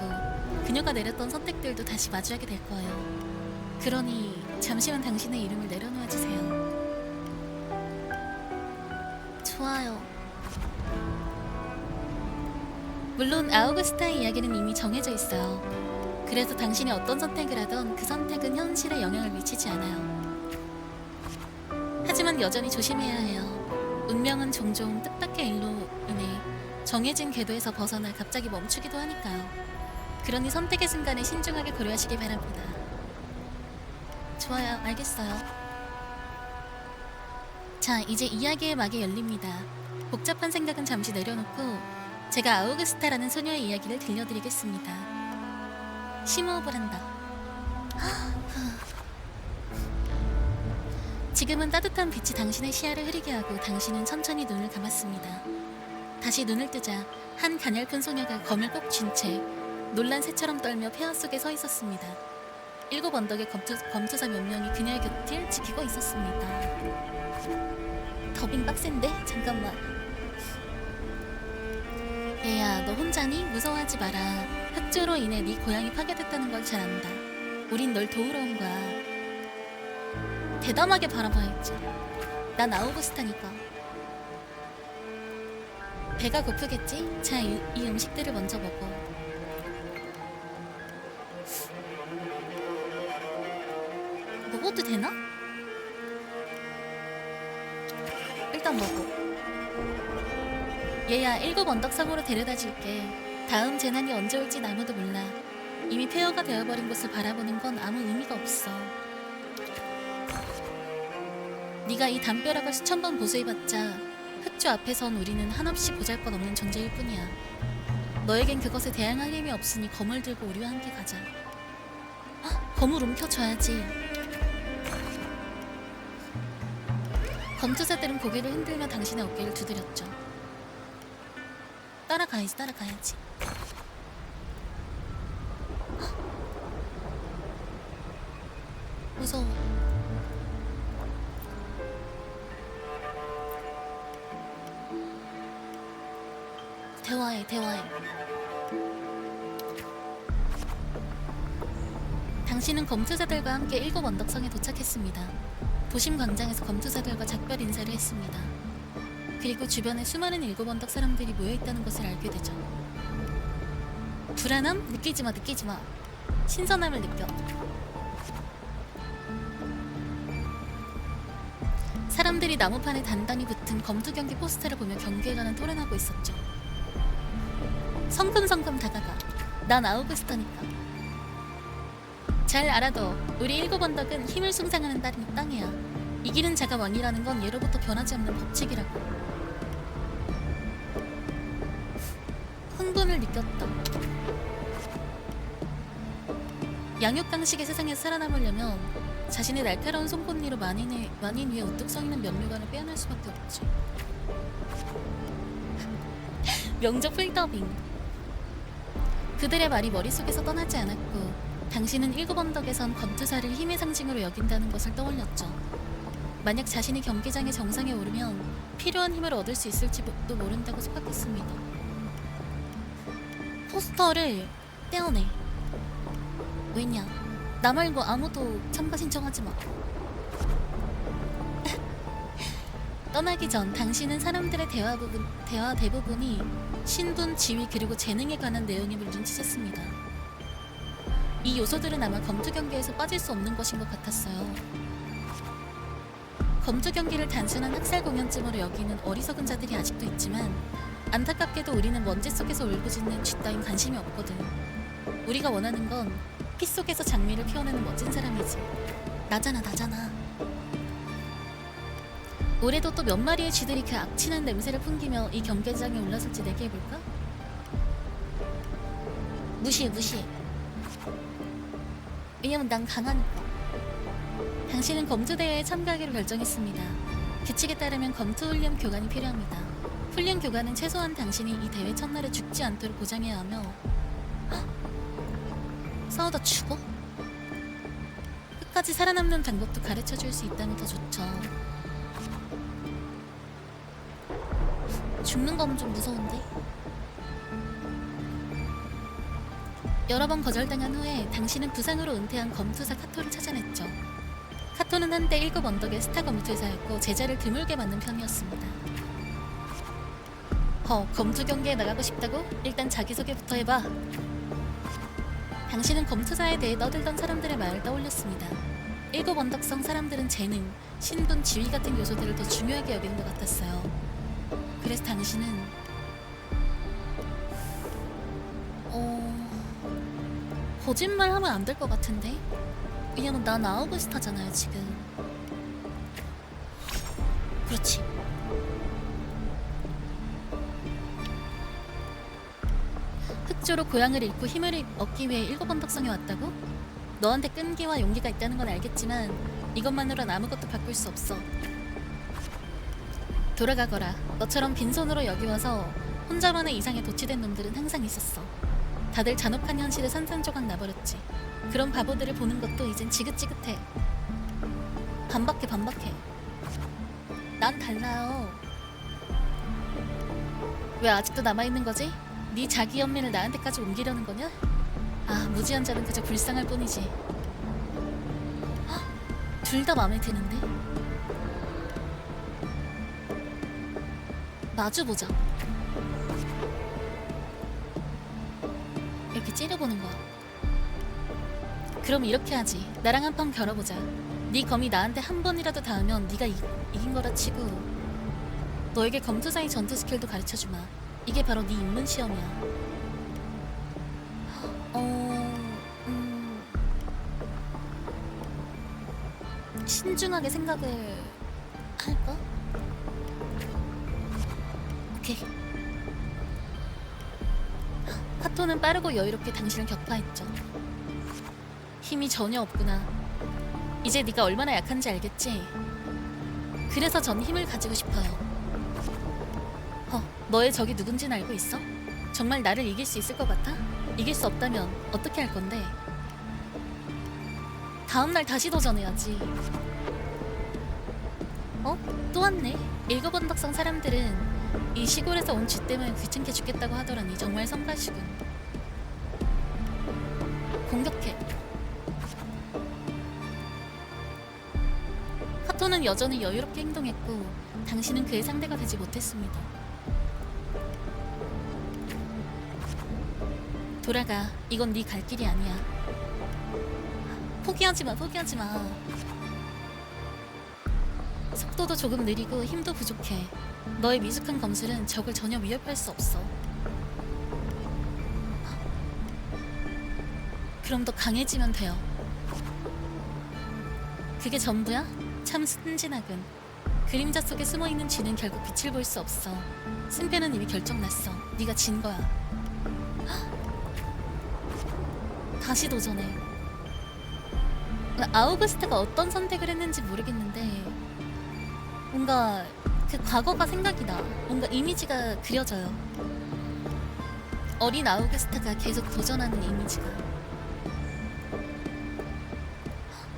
[SPEAKER 1] 그녀가 내렸던 선택들도 다시 마주하게 될 거예요. 그러니 잠시만 당신의 이름을 내려놓아 주세요. 좋아요. 물론 아우구스타의 이야기는 이미 정해져 있어요. 그래서 당신이 어떤 선택을 하던 그 선택은 현실에 영향을 미치지 않아요. 하지만 여전히 조심해야 해요. 운명은 종종 뜻밖의 일로 인해 정해진 궤도에서 벗어나 갑자기 멈추기도 하니까요. 그러니 선택의 순간에 신중하게 고려하시기 바랍니다. 좋아요, 알겠어요. 자, 이제 이야기의 막이 열립니다. 복잡한 생각은 잠시 내려놓고 제가 아우구스타라는 소녀의 이야기를 들려드리겠습니다. 심호흡을 한다. 지금은 따뜻한 빛이 당신의 시야를 흐리게 하고 당신은 천천히 눈을 감았습니다. 다시 눈을 뜨자 한 가냘픈 소녀가 검을 꼭 쥔 채 놀란 새처럼 떨며 폐허 속에 서 있었습니다. 일곱 언덕의 검투사 몇 명이 그녀의 곁을 지키고 있었습니다. 더빙 빡센데? 잠깐만. 얘야, 너 혼자니? 무서워하지 마라. 흑조로 인해 네 고향이 파괴됐다는 걸 잘 안다. 우린 널 도우러 온 거야. 대담하게 바라봐야지. 난 아우구스타니까. 배가 고프겠지? 자, 이 음식들을 먼저 먹어. 먹어도 되나? 일단 먹어. 얘야, 일곱 언덕섬으로 데려다 줄게. 다음 재난이 언제 올진 아무도 몰라. 이미 폐허가 되어버린 곳을 바라보는 건 아무 의미가 없어. 네가 이 담벼락을 수천 번 보수해봤자 흑조 앞에선 우리는 한없이 보잘것없는 존재일 뿐이야. 너에겐 그것에 대항할 힘이 없으니 검을 들고 우리와 함께 가자. 헉, 검을 움켜줘야지. 검투사들은 고개를 흔들며 당신의 어깨를 두드렸죠. 따라가야지. 무서워. 대화해. 당신은 검투사들과 함께 일곱 언덕성에 도착했습니다. 도심 광장에서 검투사들과 작별 인사를 했습니다. 그리고 주변에 수많은 일곱 언덕 사람들이 모여있다는 것을 알게 되죠. 불안함? 느끼지 마. 신선함을 느껴. 사람들이 나무판에 단단히 붙은 검투 경기 포스터를 보며 경기에 관한 토론하고 있었죠. 성큼성큼 다가가. 난 아우구스타니까. 잘 알아둬. 우리 일곱 언덕은 힘을 숭상하는 땅이야. 이기는 자가 왕이라는 건 예로부터 변하지 않는 법칙이라고. 흥분을 느꼈다. 양육강식의 세상에서 살아남으려면 자신의 날카로운 손꼽니로 만인 위에 우뚝 서 있는 면류관을 빼어날 수밖에 없지. 명작 풀더빙. 그들의 말이 머릿속에서 떠나지 않았고 당신은 일곱 언덕에선 검투사를 힘의 상징으로 여긴다는 것을 떠올렸죠. 만약 자신이 경기장의 정상에 오르면 필요한 힘을 얻을 수 있을지도 모른다고 생각했습니다. 포스터를 떼어내. 왜냐? 나 말고 아무도 참가 신청하지 마. 떠나기 전 당신은 사람들의 대화 대부분이 신분, 지위 그리고 재능에 관한 내용임을 눈치챘습니다. 이 요소들은 아마 검투 경기에서 빠질 수 없는 것인 것 같았어요. 검투 경기를 단순한 학살 공연쯤으로 여기는 어리석은 자들이 아직도 있지만 안타깝게도 우리는 먼지 속에서 울부짖는 쥐 따윈 관심이 없거든. 우리가 원하는 건 피 속에서 장미를 피워내는 멋진 사람이지. 나잖아. 올해도 또 몇 마리의 쥐들이 그 악취난 냄새를 풍기며 이 경기장에 올라설지 내기해볼까? 무시해. 왜냐면 난 강하니까. 당신은 검투대회에 참가하기로 결정했습니다. 규칙에 따르면 검투 훈련 교관이 필요합니다. 훈련 교관은 최소한 당신이 이 대회 첫날에 죽지 않도록 보장해야 하며 싸우다 죽어? 끝까지 살아남는 방법도 가르쳐줄 수 있다면 더 좋죠. 죽는 건 좀 무서운데? 여러 번 거절당한 후에 당신은 부상으로 은퇴한 검투사 카토를 찾아냈죠. 카토는 한때 1급 언덕의 스타 검투사였고 제자를 드물게 맞는 편이었습니다. 검투 경기에 나가고 싶다고? 일단 자기소개부터 해봐. 당신은 검투사에 대해 떠들던 사람들의 말을 떠올렸습니다. 1급 언덕성 사람들은 재능, 신분, 지위 같은 요소들을 더 중요하게 여기는 것 같았어요. 그래서 당신은 거짓말하면 안 될 것 같은데? 왜냐면 난 아우구스타잖아요 지금. 그렇지. 흑조로 고향을 잃고 힘을 얻기 위해 일곱 언덕성에 왔다고? 너한테 끈기와 용기가 있다는 건 알겠지만 이것만으론 아무것도 바꿀 수 없어. 돌아가거라. 너처럼 빈손으로 여기 와서 혼자만의 이상에 도취된 놈들은 항상 있었어. 다들 잔혹한 현실에 산산조각 나버렸지. 그런 바보들을 보는 것도 이젠 지긋지긋해. 반박해. 난 달라요. 왜 아직도 남아있는 거지? 네 자기 연민을 나한테까지 옮기려는 거냐? 무지한 자는 그저 불쌍할 뿐이지. 둘 다 마음에 드는데? 마주보자. 이렇게 찌려보는 거야. 그럼 이렇게 하지. 나랑 한 판 겨뤄보자. 네 검이 나한테 한 번이라도 닿으면 네가 이긴 거라 치고 너에게 검투사의 전투 스킬도 가르쳐주마. 이게 바로 네 입문 시험이야. 신중하게 생각을 할까? 오케이. 카토는 빠르고 여유롭게 당신을 격파했죠. 힘이 전혀 없구나. 이제 네가 얼마나 약한지 알겠지? 그래서 전 힘을 가지고 싶어요. 너의 적이 누군지는 알고 있어? 정말 나를 이길 수 있을 것 같아? 이길 수 없다면 어떻게 할 건데? 다음날 다시 도전해야지. 또 왔네. 일곱 언덕성 사람들은 이 시골에서 온 쥐 때문에 귀찮게 죽겠다고 하더라니. 정말 성가시군. 공격해. 카토는 여전히 여유롭게 행동했고 당신은 그의 상대가 되지 못했습니다. 돌아가. 이건 네 갈 길이 아니야. 포기하지 마. 속도도 조금 느리고 힘도 부족해. 너의 미숙한 검술은 적을 전혀 위협할 수 없어. 그럼 더 강해지면 돼요. 그게 전부야? 참 순진하군. 그림자 속에 숨어있는 쥐는 결국 빛을 볼 수 없어. 승패는 이미 결정났어. 네가 진 거야. 다시 도전해. 아우구스타가 어떤 선택을 했는지 모르겠는데 뭔가 그 과거가 생각이 나. 뭔가 이미지가 그려져요. 어린 아우구스타가 계속 도전하는 이미지가.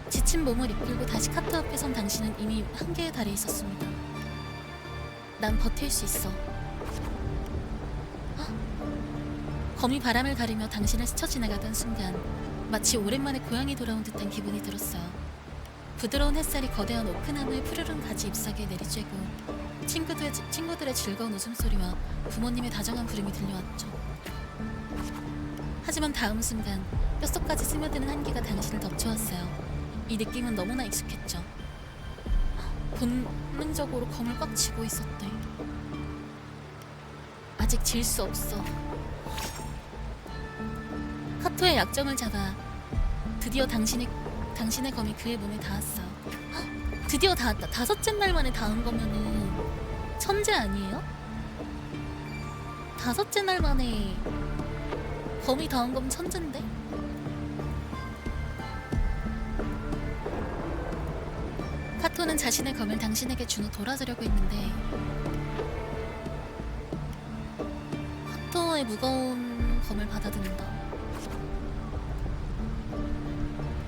[SPEAKER 1] 지친 몸을 이끌고 다시 카트 앞에 선 당신은 이미 한계에 달해 있었습니다. 난 버틸 수 있어. 거미 바람을 가리며 당신을 스쳐 지나가던 순간 마치 오랜만에 고향이 돌아온 듯한 기분이 들었어요. 부드러운 햇살이 거대한 오크나무의 푸르른 가지 잎사귀에 내리쬐고 친구들의 즐거운 웃음소리와 부모님의 다정한 부름이 들려왔죠. 하지만 다음 순간 뼛속까지 스며드는 한기가 당신을 덮쳐왔어요. 이 느낌은 너무나 익숙했죠. 본능적으로 검을 꽉 쥐고 있었대. 아직 질 수 없어. 카토의 약점을 잡아 드디어 당신의 검이 그의 몸에 닿았어요. 헉, 드디어 닿았다. 5째 날 만에 닿은 거면은 천재 아니에요? 5째 날 만에 검이 닿은 거면 천재인데? 카토는 자신의 검을 당신에게 준 후 돌아서려고 했는데 카토의 무거운 검을 받아든다.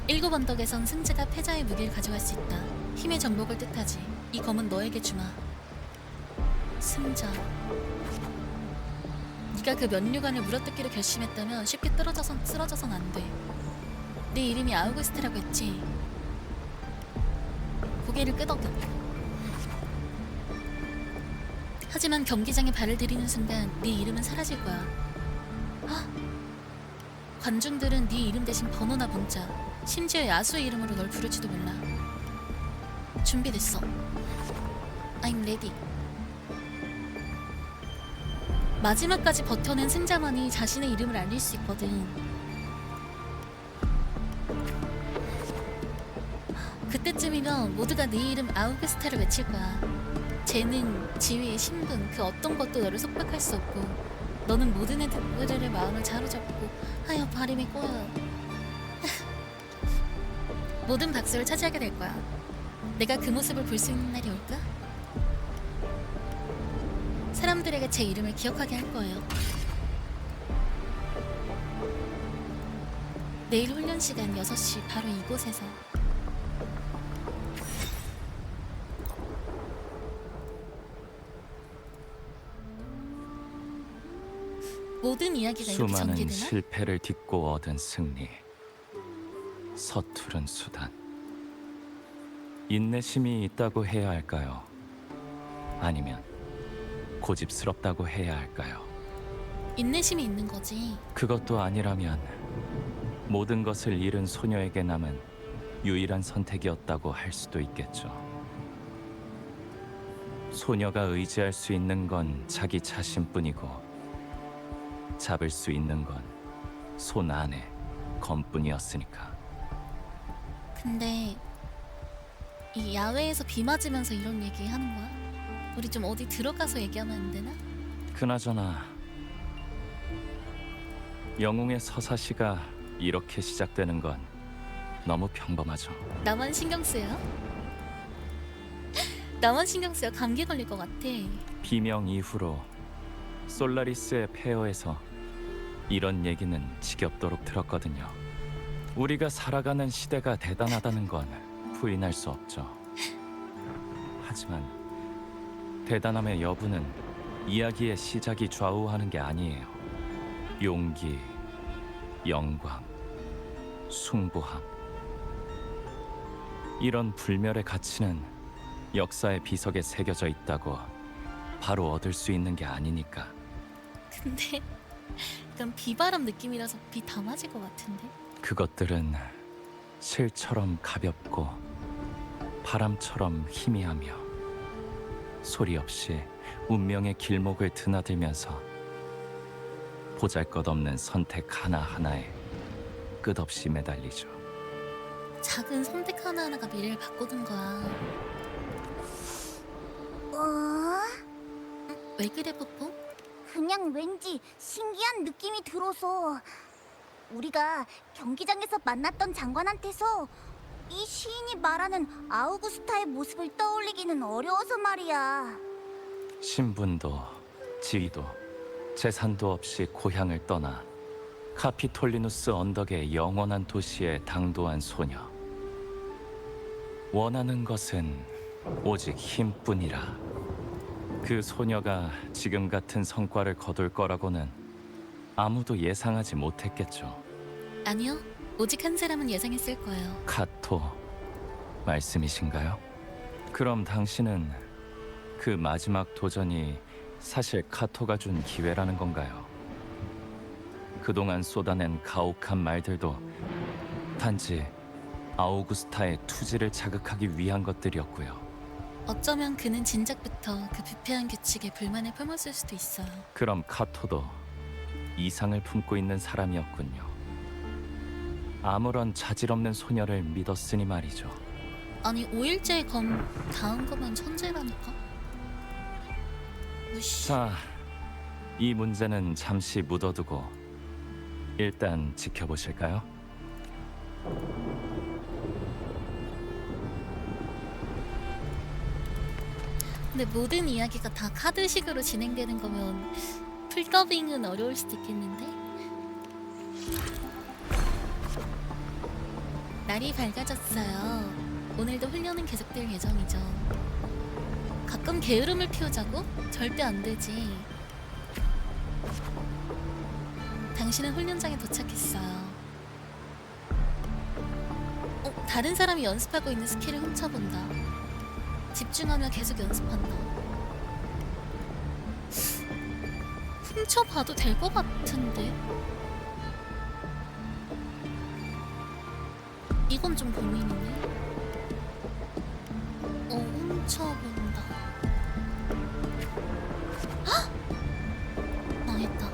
[SPEAKER 1] 7 언덕에선 승자가 패자의 무기를 가져갈 수 있다. 힘의 정복을 뜻하지. 이 검은 너에게 주마. 승자. 네가 그 면류관을 물어뜯기로 결심했다면 쉽게 쓰러져선 안 돼. 네 이름이 아우구스트라고 했지. 고개를 끄덕여. 하지만 경기장에 발을 들이는 순간 네 이름은 사라질 거야. 헉! 관중들은 네 이름 대신 번호나 문자, 심지어 야수의 이름으로 널 부를지도 몰라. 준비됐어. I'm ready. 마지막까지 버텨낸 승자만이 자신의 이름을 알릴 수 있거든. 그때쯤이면 모두가 네 이름 아우구스타를 외칠 거야. 재능, 지위, 신분 그 어떤 것도 너를 속박할 수 없고 너는 모든 애들의 마음을 자로잡고 하여 바람이 꼬여 모든 박수를 차지하게 될 거야. 내가 그 모습을 볼 수 있는 날이 올까? 사람들에게 제 이름을 기억하게 할 거예요. 내일 훈련 시간 6시 바로 이곳에서. 모든 이야기가 이렇게
[SPEAKER 3] 수많은
[SPEAKER 1] 전개되나?
[SPEAKER 3] 실패를 딛고 얻은 승리, 서투른 수단. 인내심이 있다고 해야 할까요? 아니면 고집스럽다고 해야 할까요?
[SPEAKER 1] 인내심이 있는 거지.
[SPEAKER 3] 그것도 아니라면 모든 것을 잃은 소녀에게 남은 유일한 선택이었다고 할 수도 있겠죠. 소녀가 의지할 수 있는 건 자기 자신뿐이고 잡을 수 있는 건 손 안에 검뿐이었으니까.
[SPEAKER 1] 근데 이 야외에서 비 맞으면서 이런 얘기 하는 거야? 우리 좀 어디 들어가서 얘기하면 안 되나?
[SPEAKER 3] 그나저나 영웅의 서사시가 이렇게 시작되는 건 너무 평범하죠.
[SPEAKER 1] 나만 신경 쓰여? 나만 신경 쓰여. 감기 걸릴 것 같아.
[SPEAKER 3] 비명 이후로 솔라리스의 폐허에서 이런 얘기는 지겹도록 들었거든요. 우리가 살아가는 시대가 대단하다는 건 부인할 수 없죠. 하지만 대단함의 여부는 이야기의 시작이 좌우하는 게 아니에요. 용기, 영광, 숭고함. 이런 불멸의 가치는 역사의 비석에 새겨져 있다고 바로 얻을 수 있는 게 아니니까.
[SPEAKER 1] 근데 약간 비바람 느낌이라서 비 다 맞을 것 같은데?
[SPEAKER 3] 그것들은 실처럼 가볍고 바람처럼 희미하며 소리 없이 운명의 길목을 드나들면서 보잘것없는 선택 하나하나에 끝없이 매달리죠.
[SPEAKER 1] 작은 선택 하나하나가 미래를 바꾸는 거야. 왜 그래, 뽀뽀?
[SPEAKER 2] 그냥 왠지 신기한 느낌이 들어서. 우리가 경기장에서 만났던 장관한테서 이 시인이 말하는 아우구스타의 모습을 떠올리기는 어려워서 말이야.
[SPEAKER 3] 신분도 지위도 재산도 없이 고향을 떠나 카피톨리누스 언덕의 영원한 도시에 당도한 소녀. 원하는 것은 오직 힘뿐이라. 그 소녀가 지금 같은 성과를 거둘 거라고는 아무도 예상하지 못했겠죠.
[SPEAKER 1] 아니요. 오직 한 사람은 예상했을 거예요.
[SPEAKER 3] 카토 말씀이신가요? 그럼 당신은 그 마지막 도전이 사실 카토가 준 기회라는 건가요? 그동안 쏟아낸 가혹한 말들도 단지 아우구스타의 투지를 자극하기 위한 것들이었고요.
[SPEAKER 1] 어쩌면 그는 진작부터 그 부패한 규칙에 불만을 품었을 수도 있어요.
[SPEAKER 3] 그럼 카토도 이상을 품고 있는 사람이었군요. 아무런 자질 없는 소녀를 믿었으니 말이죠.
[SPEAKER 1] 아니 5일째 검 다음 거면 천재라니까? 으씨.
[SPEAKER 3] 자, 이 문제는 잠시 묻어두고 일단 지켜보실까요?
[SPEAKER 1] 근데 모든 이야기가 다 카드식으로 진행되는 거면 풀더빙은 어려울 수도 있겠는데? 날이 밝아졌어요. 오늘도 훈련은 계속될 예정이죠. 가끔 게으름을 피우자고? 절대 안 되지. 당신은 훈련장에 도착했어요. 다른 사람이 연습하고 있는 스킬을 훔쳐본다. 집중하며 계속 연습한다. 훔쳐봐도 될 것 같은데? 이건 좀 고민이네. 훔쳐본다. 헉! 망했다.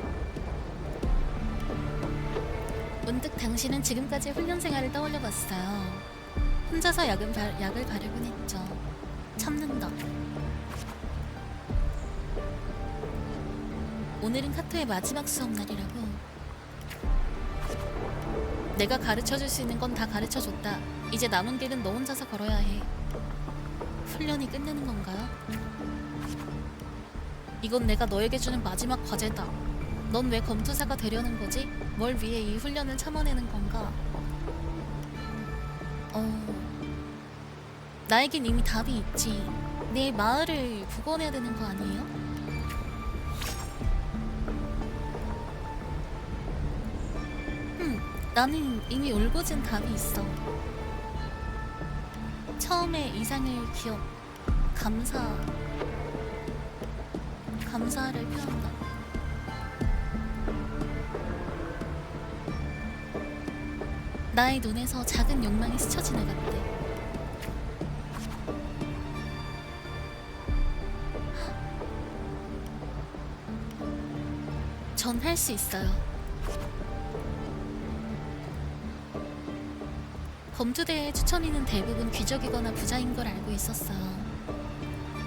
[SPEAKER 1] 문득 당신은 지금까지의 훈련 생활을 떠올려봤어요. 혼자서 약을 바르곤 했죠. 참는다. 오늘은 카토의 마지막 수업 날이라고. 내가 가르쳐줄 수 있는 건 다 가르쳐줬다. 이제 남은 길은 너 혼자서 걸어야 해. 훈련이 끝내는 건가요? 이건 내가 너에게 주는 마지막 과제다. 넌 왜 검투사가 되려는 거지? 뭘 위해 이 훈련을 참아내는 건가? 나에겐 이미 답이 있지. 내 마을을 복원해야 되는 거 아니에요? 나는 이미 울고진 답이 있어. 처음에 이상을 감사를 표한다. 나의 눈에서 작은 욕망이 스쳐 지나갔대. 전 할 수 있어요. 검투대의 추천인은 대부분 귀족이거나 부자인 걸 알고 있었어요.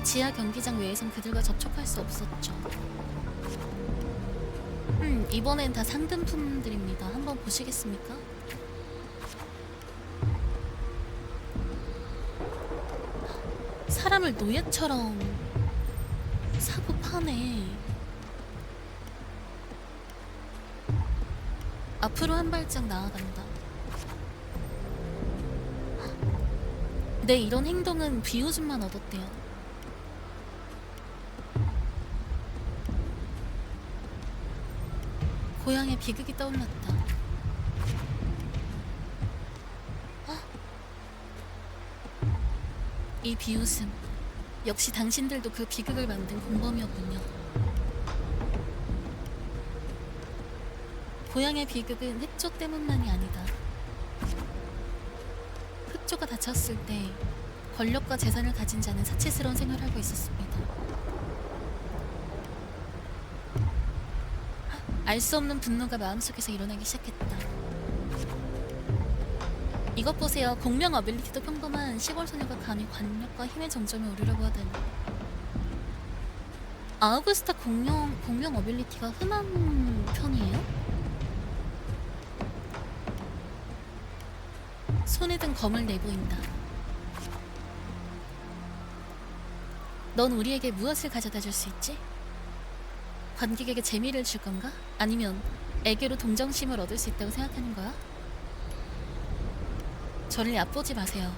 [SPEAKER 1] 지하 경기장 외에선 그들과 접촉할 수 없었죠. 이번엔 다 상등품들입니다. 한번 보시겠습니까? 사람을 노예처럼 사고 파네. 앞으로 한 발짝 나아간다. 내 이런 행동은 비웃음만 얻었대요. 고향의 비극이 떠올랐다. 이 비웃음, 역시 당신들도 그 비극을 만든 공범이었군요. 고향의 비극은 흑조 때문만이 아니다. 흑조가 다쳤을 때 권력과 재산을 가진 자는 사치스러운 생활을 하고 있었습니다. 알 수 없는 분노가 마음속에서 일어나기 시작했다. 이것 보세요. 공명 어빌리티도 평범한 시골 소녀가 감히 관력과 힘의 정점에 오르려고 하다니. 아우구스타 공명 어빌리티가 흔한 편이에요? 손에 든 검을 내보인다. 넌 우리에게 무엇을 가져다 줄 수 있지? 관객에게 재미를 줄 건가? 아니면 애교로 동정심을 얻을 수 있다고 생각하는 거야? 저를 얕보지 마세요.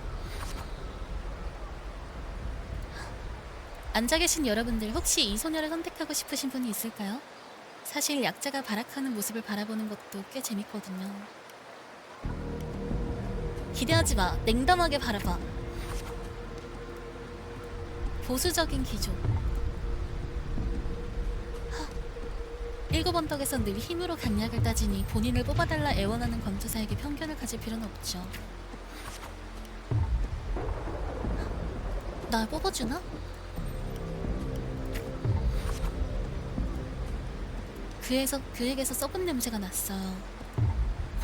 [SPEAKER 1] 앉아 계신 여러분들 혹시 이 소녀를 선택하고 싶으신 분이 있을까요? 사실 약자가 발악하는 모습을 바라보는 것도 꽤 재밌거든요. 기대하지 마. 냉담하게 바라봐. 보수적인 기조. 일곱 언덕에선 늘 힘으로 강약을 따지니 본인을 뽑아달라 애원하는 검투사에게 편견을 가질 필요는 없죠. 날 뽑아주나? 그에게서 썩은 냄새가 났어요.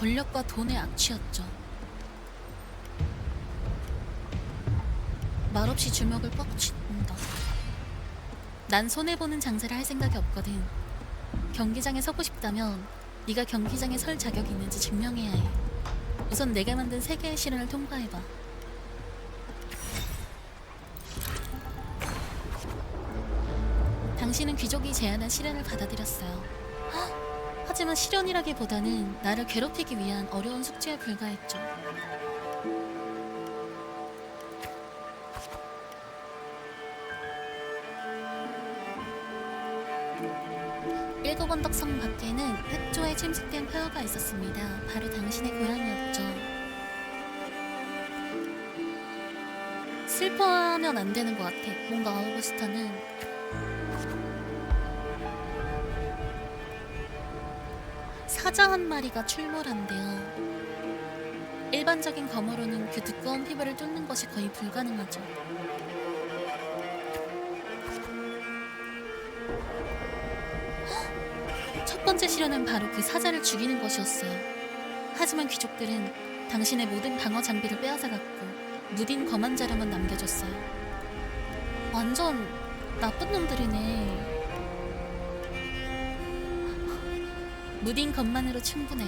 [SPEAKER 1] 권력과 돈의 악취였죠. 말없이 주먹을 뻑 쥔다. 난 손해보는 장사를 할 생각이 없거든. 경기장에 서고 싶다면 네가 경기장에 설 자격이 있는지 증명해야 해. 우선 내가 만든 3개의 시련을 통과해봐. 당신은 귀족이 제안한 시련을 받아들였어요. 하지만 시련이라기보다는 나를 괴롭히기 위한 어려운 숙제에 불과했죠. 일곱 언덕 성 밖에는 흑조에 침식된 폐허가 있었습니다. 바로 당신의 고향이었죠. 슬퍼하면 안 되는 것 같아. 뭔가 아우구스타는 사자 한 마리가 출몰한대요. 일반적인 검으로는 그 두꺼운 피부를 뚫는 것이 거의 불가능하죠. 첫 번째 시련은 바로 그 사자를 죽이는 것이었어요. 하지만 귀족들은 당신의 모든 방어 장비를 빼앗아갔고 무딘 검한 자료만 남겨줬어요. 완전 나쁜 놈들이네. 무딘 것만으로 충분해.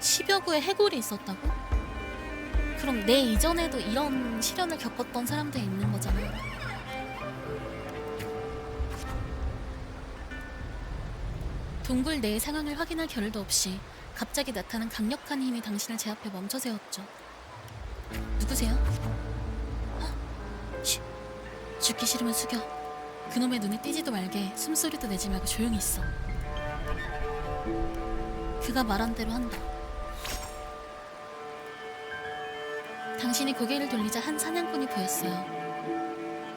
[SPEAKER 1] 십여 구의 해골이 있었다고? 그럼 내 이전에도 이런 시련을 겪었던 사람들이 있는 거잖아. 동굴 내의 상황을 확인할 겨를도 없이 갑자기 나타난 강력한 힘이 당신을 제 앞에 멈춰 세웠죠. 누구세요? 쉿. 죽기 싫으면 숙여. 그놈의 눈에 띄지도 말게. 숨소리도 내지 말고 조용히 있어. 그가 말한 대로 한다. 당신이 고개를 돌리자 한 사냥꾼이 보였어요.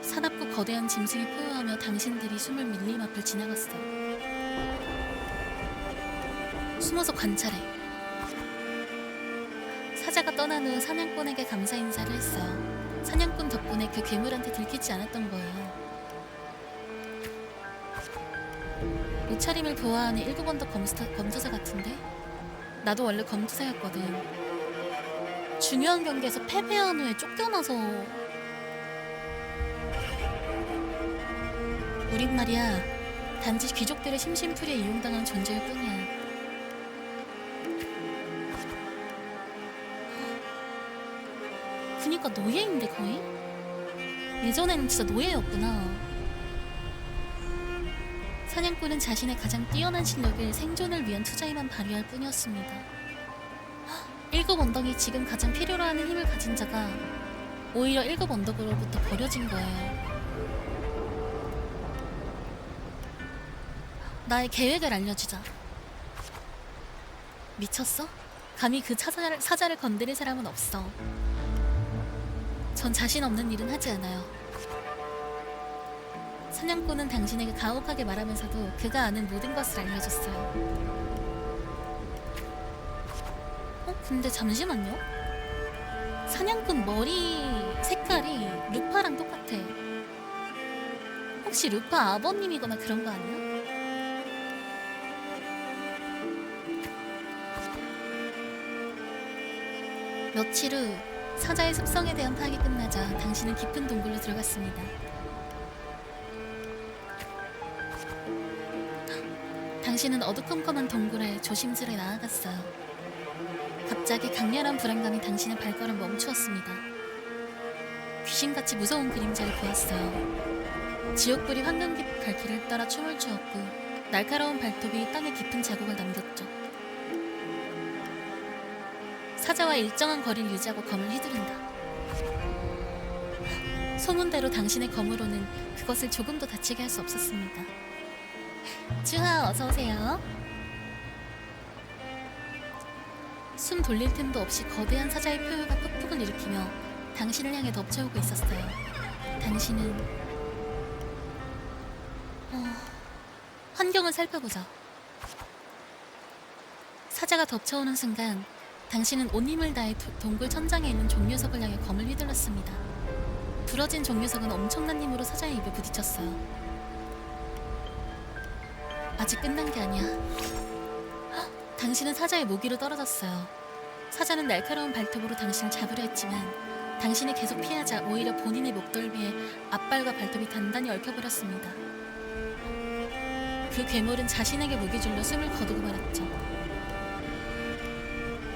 [SPEAKER 1] 사납고 거대한 짐승이 포효하며 당신들이 숨을 밀림 앞을 지나갔어요. 숨어서 관찰해. 사자가 떠난 후 사냥꾼에게 감사 인사를 했어요. 사냥꾼 덕분에 그 괴물한테 들키지 않았던 거예요. 옷차림을 보아하니 일곱 언덕 검투사 같은데? 나도 원래 검투사였거든. 중요한 경기에서 패배한 후에 쫓겨나서 우린 말이야 단지 귀족들의 심심풀이에 이용당한 존재일 뿐이야. 그니까 노예인데 거의? 예전에는 진짜 노예였구나. 사냥꾼은 자신의 가장 뛰어난 실력을 생존을 위한 투자에만 발휘할 뿐이었습니다. 일곱 언덕이 지금 가장 필요로 하는 힘을 가진 자가 오히려 일곱 언덕으로부터 버려진 거예요. 나의 계획을 알려주자. 미쳤어? 감히 그 사자를 건드릴 사람은 없어. 전 자신 없는 일은 하지 않아요. 사냥꾼은 당신에게 가혹하게 말하면서도 그가 아는 모든 것을 알려줬어요. 근데 잠시만요. 사냥꾼 머리 색깔이 루파랑 똑같아. 혹시 루파 아버님이거나 그런 거 아니야? 며칠 후 사자의 습성에 대한 파악이 끝나자 당신은 깊은 동굴로 들어갔습니다. 당신은 어두컴컴한 동굴에 조심스레 나아갔어요. 갑자기 강렬한 불안감이 당신의 발걸음 멈추었습니다. 귀신같이 무서운 그림자를 보았어요. 지옥불이 황금빛 갈길을 따라 춤을 추었고 날카로운 발톱이 땅에 깊은 자국을 남겼죠. 사자와 일정한 거리를 유지하고 검을 휘두른다. 소문대로 당신의 검으로는 그것을 조금도 다치게 할 수 없었습니다. 쭈하, 어서 오세요. 숨 돌릴 틈도 없이 거대한 사자의 표효가 폭풍을 일으키며 당신을 향해 덮쳐오고 있었어요. 당신은 환경을 살펴보자. 사자가 덮쳐오는 순간 당신은 온 힘을 다해 동굴 천장에 있는 종려석을 향해 검을 휘둘렀습니다. 부러진 종려석은 엄청난 힘으로 사자의 입에 부딪혔어요. 아직 끝난 게 아니야. 헉, 당신은 사자의 모기로 떨어졌어요. 사자는 날카로운 발톱으로 당신을 잡으려 했지만 당신이 계속 피하자 오히려 본인의 목덜미에 앞발과 발톱이 단단히 얽혀버렸습니다. 그 괴물은 자신에게 무기줄로 숨을 거두고 말았죠.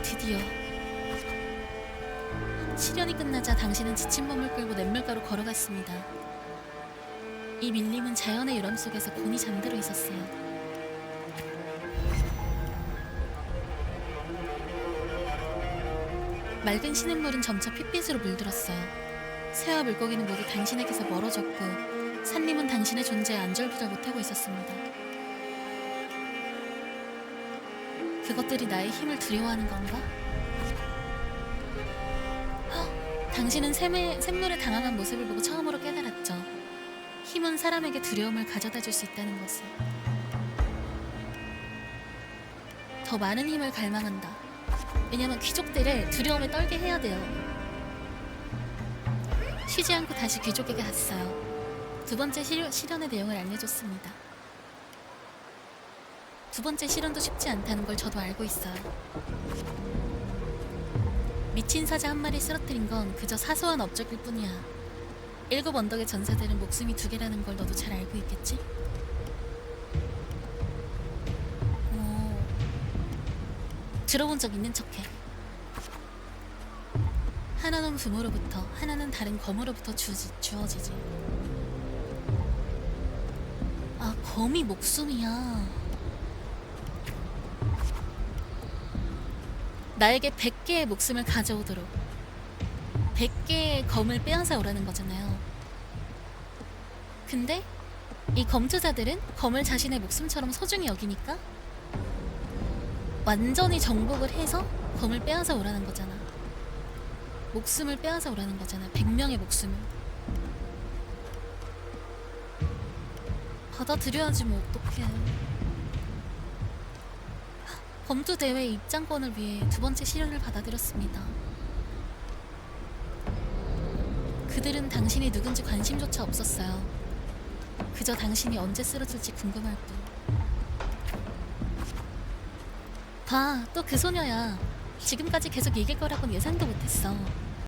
[SPEAKER 1] 드디어 시련이 끝나자 당신은 지친 몸을 끌고 냇물가로 걸어갔습니다. 이 밀림은 자연의 요람 속에서 곤히 잠들어 있었어요. 맑은 시냇물은 점차 핏빛으로 물들었어요. 새와 물고기는 모두 당신에게서 멀어졌고 산림은 당신의 존재에 안절부절 못하고 있었습니다. 그것들이 나의 힘을 두려워하는 건가? 당신은 샘물에 당황한 모습을 보고 처음으로 깨달았죠. 힘은 사람에게 두려움을 가져다 줄 수 있다는 것을. 더 많은 힘을 갈망한다. 왜냐면 귀족들을 두려움에 떨게 해야 돼요. 쉬지 않고 다시 귀족에게 갔어요. 두 번째 시련의 내용을 알려줬습니다. 두 번째 시련도 쉽지 않다는 걸 저도 알고 있어요. 미친 사자 한 마리 쓰러뜨린 건 그저 사소한 업적일 뿐이야. 7 언덕의 전사들은 목숨이 2개라는 걸 너도 잘 알고 있겠지? 들어본 적 있는 척해. 하나는 부모로부터, 하나는 다른 검으로부터 주어지지. 아, 검이 목숨이야. 나에게 100개의 목숨을 가져오도록 100개의 검을 빼앗아 오라는 거잖아요. 근데 이 검투자들은 검을 자신의 목숨처럼 소중히 여기니까 완전히 정복을 해서 검을 빼앗아 오라는 거잖아. 목숨을 빼앗아 오라는 거잖아. 100명의 목숨을. 받아들여야지 뭐 어떡해. 검투 대회 입장권을 위해 두 번째 시련을 받아들였습니다. 그들은 당신이 누군지 관심조차 없었어요. 그저 당신이 언제 쓰러질지 궁금할 뿐. 봐, 또 그 소녀야. 지금까지 계속 이길 거라고는 예상도 못했어.